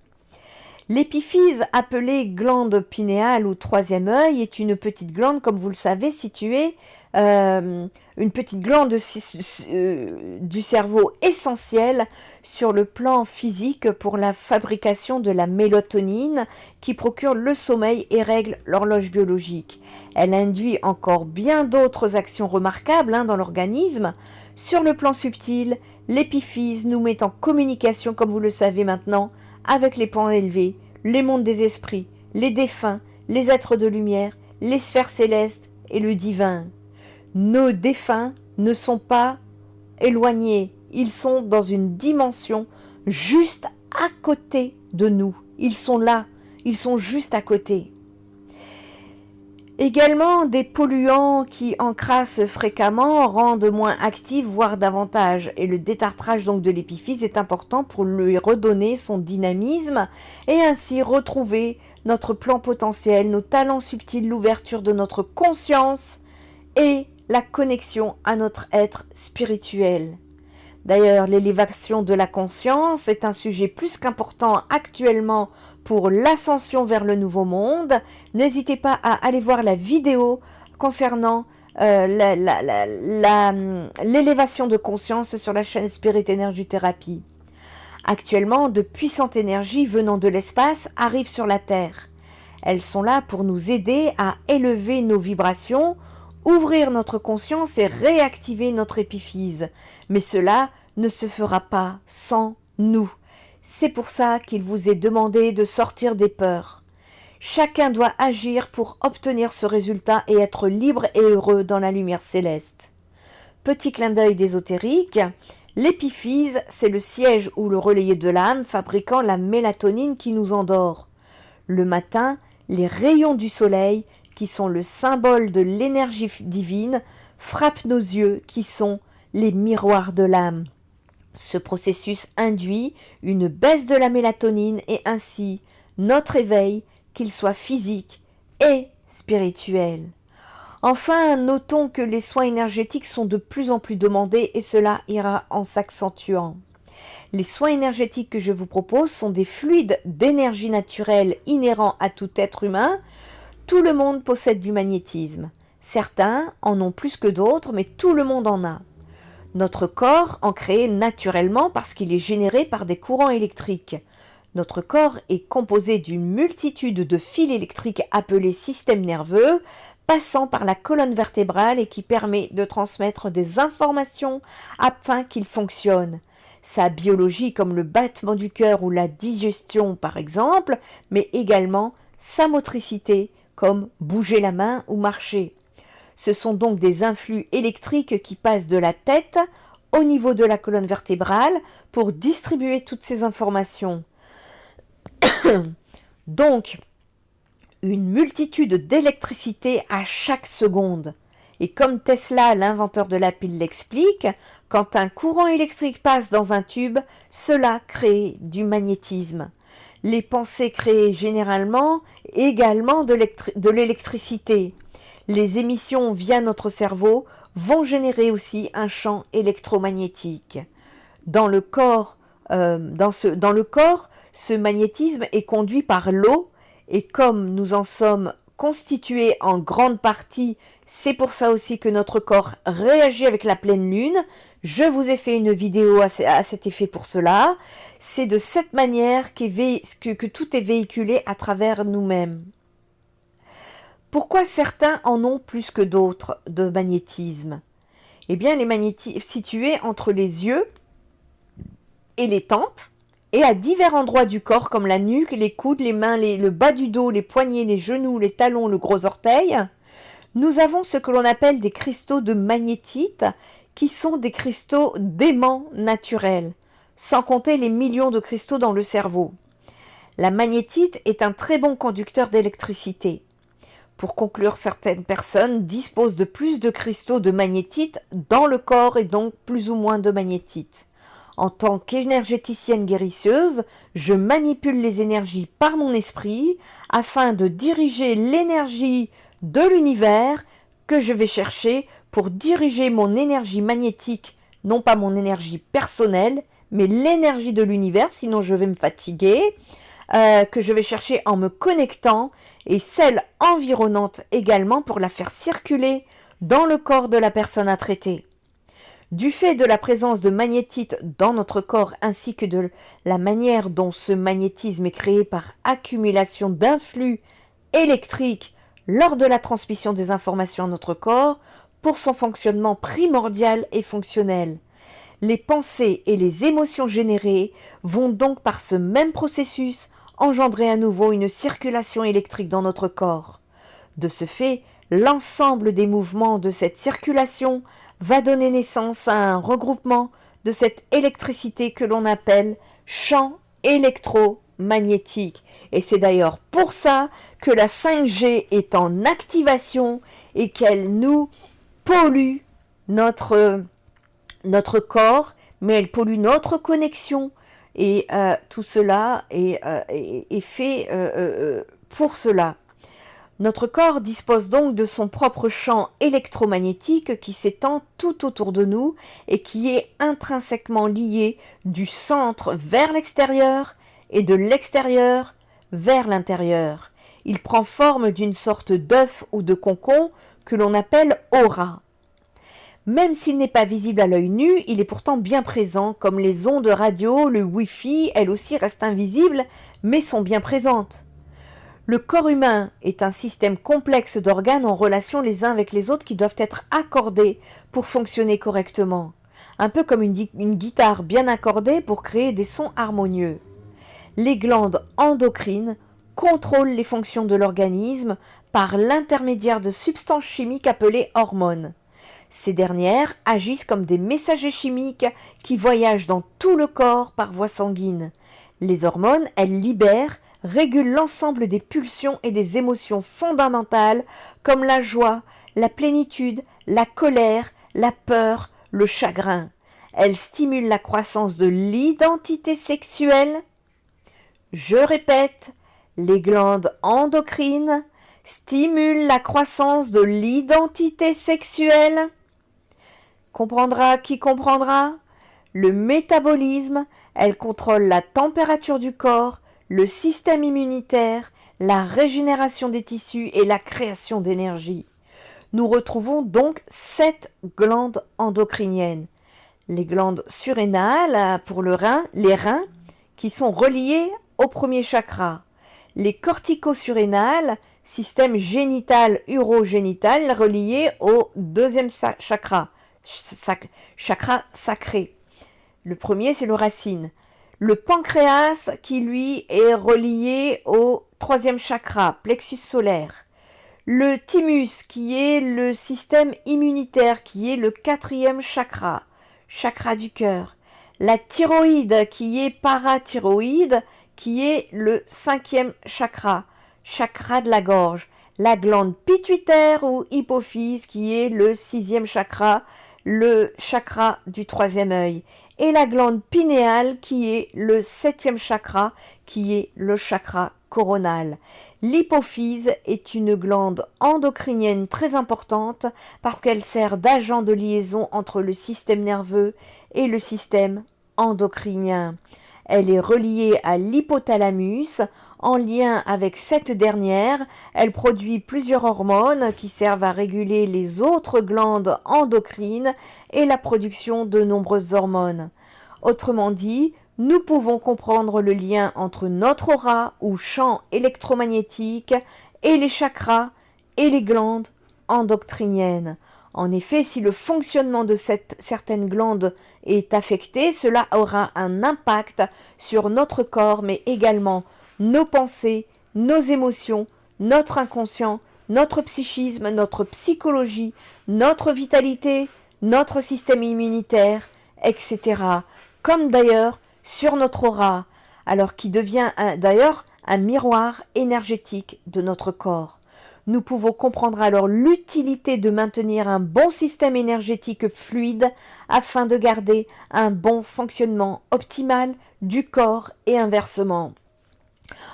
L'épiphyse, appelée glande pinéale ou troisième œil, est une petite glande, comme vous le savez, située, une petite glande du cerveau essentielle sur le plan physique pour la fabrication de la mélatonine qui procure le sommeil et règle l'horloge biologique. Elle induit encore bien d'autres actions remarquables dans l'organisme. Sur le plan subtil, l'épiphyse nous met en communication, comme vous le savez maintenant, avec les plans élevés, les mondes des esprits, les défunts, les êtres de lumière, les sphères célestes et le divin. Nos défunts ne sont pas éloignés, ils sont dans une dimension juste à côté de nous. Ils sont là, ils sont juste à côté. Également, des polluants qui encrassent fréquemment rendent moins actifs, voire davantage. Et le détartrage donc de l'épiphyse est important pour lui redonner son dynamisme et ainsi retrouver notre plan potentiel, nos talents subtils, l'ouverture de notre conscience et la connexion à notre être spirituel. D'ailleurs, l'élévation de la conscience est un sujet plus qu'important actuellement pour l'ascension vers le nouveau monde. N'hésitez pas à aller voir la vidéo concernant l'élévation de conscience sur la chaîne Spirit Energy Therapy. Actuellement, de puissantes énergies venant de l'espace arrivent sur la Terre. Elles sont là pour nous aider à élever nos vibrations, ouvrir notre conscience et réactiver notre épiphyse. Mais cela ne se fera pas sans nous. C'est pour ça qu'il vous est demandé de sortir des peurs. Chacun doit agir pour obtenir ce résultat et être libre et heureux dans la lumière céleste. Petit clin d'œil d'ésotérique, l'épiphyse, c'est le siège ou le relayé de l'âme fabriquant la mélatonine qui nous endort. Le matin, les rayons du soleil, qui sont le symbole de l'énergie divine, frappent nos yeux qui sont les miroirs de l'âme. Ce processus induit une baisse de la mélatonine et ainsi notre éveil, qu'il soit physique et spirituel. Enfin, notons que les soins énergétiques sont de plus en plus demandés et cela ira en s'accentuant. Les soins énergétiques que je vous propose sont des fluides d'énergie naturelle inhérents à tout être humain. Tout le monde possède du magnétisme. Certains en ont plus que d'autres, mais tout le monde en a. Notre corps en crée naturellement parce qu'il est généré par des courants électriques. Notre corps est composé d'une multitude de fils électriques appelés systèmes nerveux, passant par la colonne vertébrale et qui permet de transmettre des informations afin qu'il fonctionne. Sa biologie comme le battement du cœur ou la digestion par exemple, mais également sa motricité comme bouger la main ou marcher. Ce sont donc des influx électriques qui passent de la tête au niveau de la colonne vertébrale pour distribuer toutes ces informations. Donc, une multitude d'électricité à chaque seconde. Et comme Tesla, l'inventeur de la pile, l'explique, quand un courant électrique passe dans un tube, cela crée du magnétisme. Les pensées créent généralement également de l'électricité. Les émissions via notre cerveau vont générer aussi un champ électromagnétique. Dans le corps, ce magnétisme est conduit par l'eau et comme nous en sommes constitués en grande partie, c'est pour ça aussi que notre corps réagit avec la pleine lune. Je vous ai fait une vidéo à cet effet pour cela. C'est de cette manière que tout est véhiculé à travers nous-mêmes. Pourquoi certains en ont plus que d'autres de magnétisme? Eh bien, les magnétismes situés entre les yeux et les tempes, et à divers endroits du corps comme la nuque, les coudes, les mains, le bas du dos, les poignets, les genoux, les talons, le gros orteil, nous avons ce que l'on appelle des cristaux de magnétite, qui sont des cristaux d'aimants naturels, sans compter les millions de cristaux dans le cerveau. La magnétite est un très bon conducteur d'électricité. Pour conclure, certaines personnes disposent de plus de cristaux de magnétite dans le corps et donc plus ou moins de magnétite. En tant qu'énergéticienne guérisseuse, je manipule les énergies par mon esprit afin de diriger l'énergie de l'univers que je vais chercher pour diriger mon énergie magnétique, non pas mon énergie personnelle, mais l'énergie de l'univers, sinon je vais me fatiguer, que je vais chercher en me connectant, et celle environnante également pour la faire circuler dans le corps de la personne à traiter. Du fait de la présence de magnétite dans notre corps ainsi que de la manière dont ce magnétisme est créé par accumulation d'influx électriques lors de la transmission des informations à notre corps, pour son fonctionnement primordial et fonctionnel. Les pensées et les émotions générées vont donc par ce même processus engendrer à nouveau une circulation électrique dans notre corps. De ce fait, L'ensemble des mouvements de cette circulation va donner naissance à un regroupement de cette électricité que l'on appelle champ électromagnétique. Et c'est d'ailleurs pour ça que la 5G est en activation et qu'elle nous pollue notre corps, mais elle pollue notre connexion. Et tout cela est fait pour cela. Notre corps dispose donc de son propre champ électromagnétique qui s'étend tout autour de nous et qui est intrinsèquement lié du centre vers l'extérieur et de l'extérieur vers l'intérieur. Il prend forme d'une sorte d'œuf ou de concombre que l'on appelle aura. Même s'il n'est pas visible à l'œil nu, il est pourtant bien présent, comme les ondes radio, le Wi-Fi, elles aussi restent invisibles, mais sont bien présentes. Le corps humain est un système complexe d'organes en relation les uns avec les autres qui doivent être accordés pour fonctionner correctement. Un peu comme une guitare bien accordée pour créer des sons harmonieux. Les glandes endocrines contrôlent les fonctions de l'organisme par l'intermédiaire de substances chimiques appelées hormones. Ces dernières agissent comme des messagers chimiques qui voyagent dans tout le corps par voie sanguine. Les hormones, elles libèrent, régulent l'ensemble des pulsions et des émotions fondamentales comme la joie, la plénitude, la colère, la peur, le chagrin. Elles stimulent la croissance de l'identité sexuelle. Je répète, les glandes endocrines stimulent la croissance de l'identité sexuelle. Comprendra qui comprendra? Le métabolisme, elle contrôle la température du corps, le système immunitaire, la régénération des tissus et la création d'énergie. Nous retrouvons donc 7 glandes endocriniennes. Les glandes surrénales pour les reins, qui sont reliées au premier chakra. Les corticosurrénales, système génital urogénital relié au deuxième chakra sacré. Le premier, c'est le racine. Le pancréas qui, lui, est relié au troisième chakra, plexus solaire. Le thymus qui est le système immunitaire, qui est le quatrième chakra du cœur. La thyroïde qui est parathyroïde, qui est le cinquième chakra de la gorge. La glande pituitaire ou hypophyse qui est le sixième chakra, le chakra du troisième œil, et la glande pinéale qui est le septième chakra, qui est le chakra coronal. L'hypophyse est une glande endocrinienne très importante parce qu'elle sert d'agent de liaison entre le système nerveux et le système endocrinien. Elle est reliée à l'hypothalamus. En lien avec cette dernière, elle produit plusieurs hormones qui servent à réguler les autres glandes endocrines et la production de nombreuses hormones. Autrement dit, nous pouvons comprendre le lien entre notre aura ou champ électromagnétique et les chakras et les glandes endocriniennes. En effet, si le fonctionnement de certaines glandes est affecté, cela aura un impact sur notre corps, mais également nos pensées, nos émotions, notre inconscient, notre psychisme, notre psychologie, notre vitalité, notre système immunitaire, etc. Comme d'ailleurs sur notre aura, alors qui devient d'ailleurs un miroir énergétique de notre corps. Nous pouvons comprendre alors l'utilité de maintenir un bon système énergétique fluide afin de garder un bon fonctionnement optimal du corps et inversement.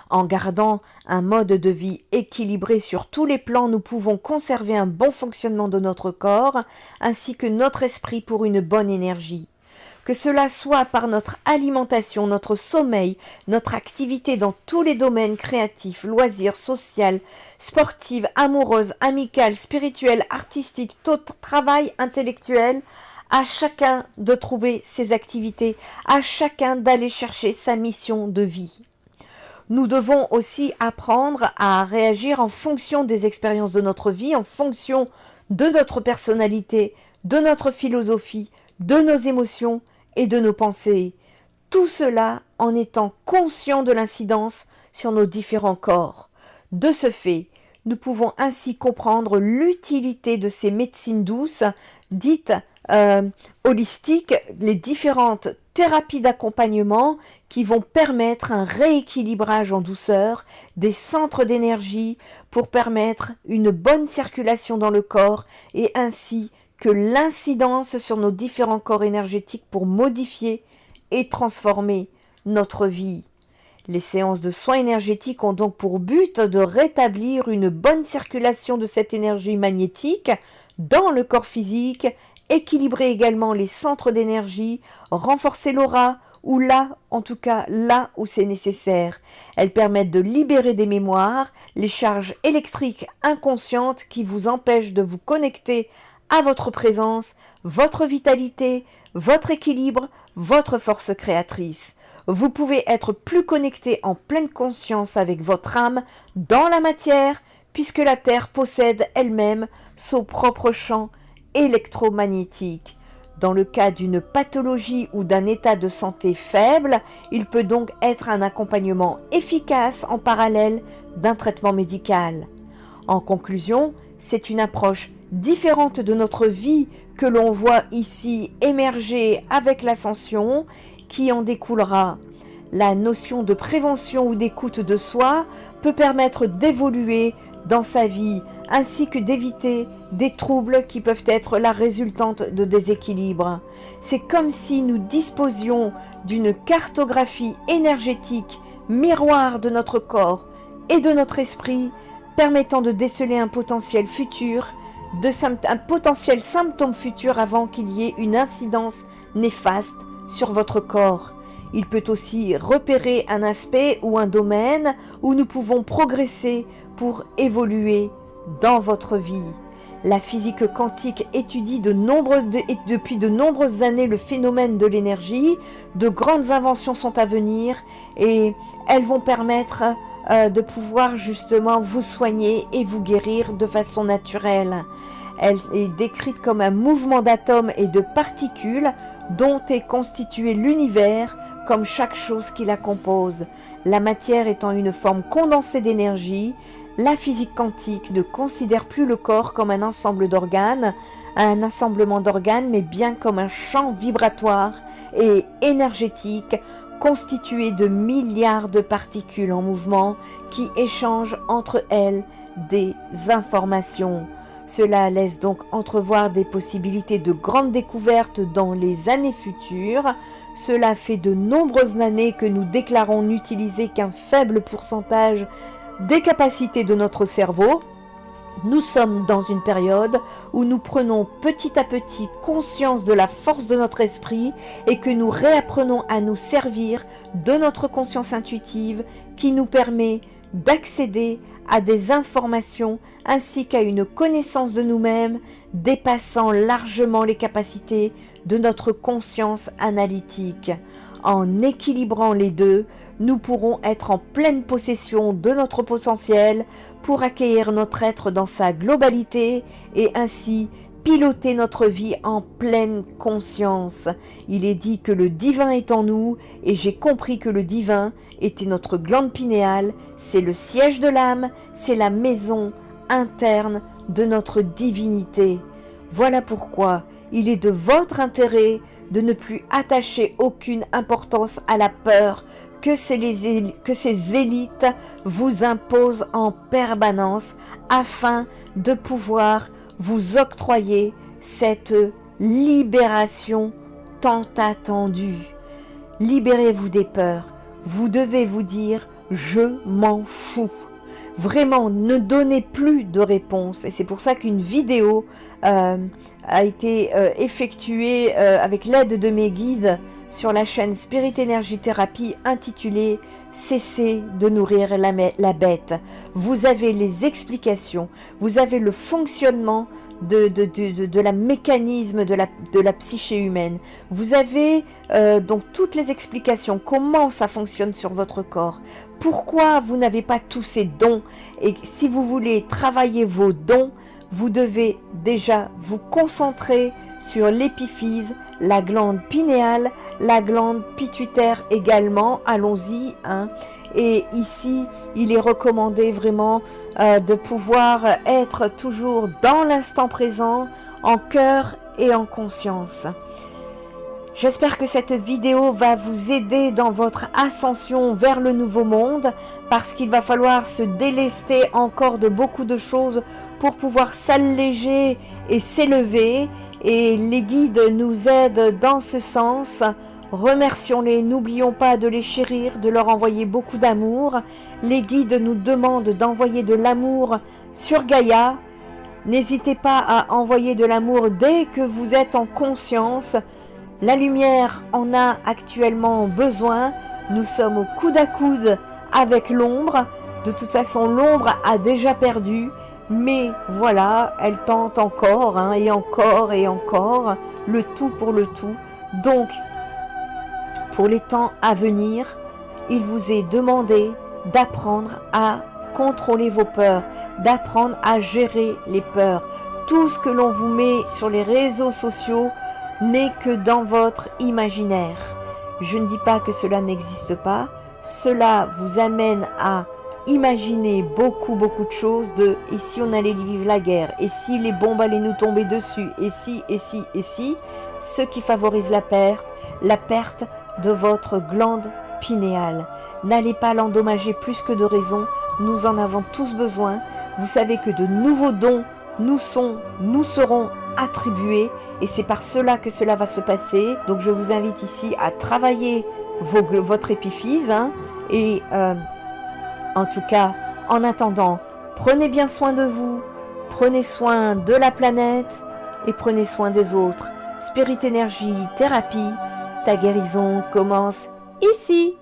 En gardant un mode de vie équilibré sur tous les plans, nous pouvons conserver un bon fonctionnement de notre corps ainsi que notre esprit pour une bonne énergie. Que cela soit par notre alimentation, notre sommeil, notre activité dans tous les domaines créatifs, loisirs, social, sportifs, amoureuses, amicales, spirituels, artistiques, travail intellectuel, à chacun de trouver ses activités, à chacun d'aller chercher sa mission de vie. Nous devons aussi apprendre à réagir en fonction des expériences de notre vie, en fonction de notre personnalité, de notre philosophie, de nos émotions et de nos pensées. Tout cela en étant conscient de l'incidence sur nos différents corps. De ce fait, Nous pouvons ainsi comprendre l'utilité de ces médecines douces, dites holistiques, les différentes thérapies d'accompagnement qui vont permettre un rééquilibrage en douceur des centres d'énergie pour permettre une bonne circulation dans le corps et ainsi que l'incidence sur nos différents corps énergétiques pour modifier et transformer notre vie. Les séances de soins énergétiques ont donc pour but de rétablir une bonne circulation de cette énergie magnétique dans le corps physique, équilibrer également les centres d'énergie, renforcer l'aura, ou là, en tout cas là où c'est nécessaire. Elles permettent de libérer des mémoires, les charges électriques inconscientes qui vous empêchent de vous connecter à votre présence, votre vitalité, votre équilibre, votre force créatrice. Vous pouvez être plus connecté en pleine conscience avec votre âme dans la matière, puisque la Terre possède elle-même son propre champ électromagnétique. Dans le cas d'une pathologie ou d'un état de santé faible, il peut donc être un accompagnement efficace en parallèle d'un traitement médical. En conclusion, c'est une approche différente de notre vie que l'on voit ici émerger avec l'ascension, qui en découlera. La notion de prévention ou d'écoute de soi peut permettre d'évoluer dans sa vie, ainsi que d'éviter des troubles qui peuvent être la résultante de déséquilibres. C'est comme si nous disposions d'une cartographie énergétique, miroir de notre corps et de notre esprit, permettant de déceler un potentiel futur, un potentiel symptôme futur avant qu'il y ait une incidence néfaste sur votre corps. Il peut aussi repérer un aspect ou un domaine où nous pouvons progresser pour évoluer dans votre vie. La physique quantique étudie depuis de nombreuses années le phénomène de l'énergie. De grandes inventions sont à venir et elles vont permettre de pouvoir justement vous soigner et vous guérir de façon naturelle. Elle est décrite comme un mouvement d'atomes et de particules dont est constitué l'univers, comme chaque chose qui la compose. La matière étant une forme condensée d'énergie, la physique quantique ne considère plus le corps comme un ensemble d'organes, un assemblement d'organes, mais bien comme un champ vibratoire et énergétique constitué de milliards de particules en mouvement qui échangent entre elles des informations. Cela laisse donc entrevoir des possibilités de grandes découvertes dans les années futures. Cela fait de nombreuses années que nous déclarons n'utiliser qu'un faible pourcentage des capacités de notre cerveau. Nous sommes dans une période où nous prenons petit à petit conscience de la force de notre esprit et que nous réapprenons à nous servir de notre conscience intuitive qui nous permet d'accéder à des informations ainsi qu'à une connaissance de nous-mêmes dépassant largement les capacités de notre conscience analytique. En équilibrant les deux, nous pourrons être en pleine possession de notre potentiel pour accueillir notre être dans sa globalité et ainsi piloter notre vie en pleine conscience. Il est dit que le divin est en nous et j'ai compris que le divin était notre glande pinéale, c'est le siège de l'âme, c'est la maison interne de notre divinité. Voilà pourquoi il est de votre intérêt de ne plus attacher aucune importance à la peur que ces élites vous imposent en permanence afin de pouvoir vous octroyer cette libération tant attendue. Libérez-vous des peurs. Vous devez vous dire « je m'en fous ». Vraiment, ne donnez plus de réponse. Et c'est pour ça qu'une vidéo a été effectuée avec l'aide de mes guides sur la chaîne Spirit Energy Therapy intitulée « Cessez de nourrir la bête ». Vous avez les explications, vous avez le fonctionnement de la mécanisme de la psyché humaine. Vous avez donc toutes les explications, comment ça fonctionne sur votre corps, pourquoi vous n'avez pas tous ces dons, et si vous voulez travailler vos dons, vous devez déjà vous concentrer sur l'épiphyse, la glande pinéale, la glande pituitaire également, allons-y, hein. Et ici, il est recommandé vraiment de pouvoir être toujours dans l'instant présent, en cœur et en conscience. J'espère que cette vidéo va vous aider dans votre ascension vers le nouveau monde, parce qu'il va falloir se délester encore de beaucoup de choses pour pouvoir s'alléger et s'élever, et les guides nous aident dans ce sens. Remercions-les, n'oublions pas de les chérir, de leur envoyer beaucoup d'amour. Les guides nous demandent d'envoyer de l'amour sur Gaïa. N'hésitez pas à envoyer de l'amour dès que vous êtes en conscience. La lumière en a actuellement besoin. Nous sommes au coude à coude avec l'ombre. De toute façon, l'ombre a déjà perdu. Mais voilà, elle tente encore, et encore et encore. Le tout pour le tout. Donc, pour les temps à venir, il vous est demandé d'apprendre à contrôler vos peurs, d'apprendre à gérer les peurs. Tout ce que l'on vous met sur les réseaux sociaux n'est que dans votre imaginaire. Je ne dis pas que cela n'existe pas, cela vous amène à imaginer beaucoup de choses de « et si on allait vivre la guerre, et si les bombes allaient nous tomber dessus, et si », ce qui favorise la perte de votre glande pinéale. N'allez pas l'endommager plus que de raison, nous en avons tous besoin. Vous savez que de nouveaux dons nous seront attribués, et c'est par cela que cela va se passer. Donc je vous invite ici à travailler votre épiphyse, et en tout cas, en attendant, prenez bien soin de vous, prenez soin de la planète et prenez soin des autres. Spirit Énergie Thérapie, ta guérison commence ici.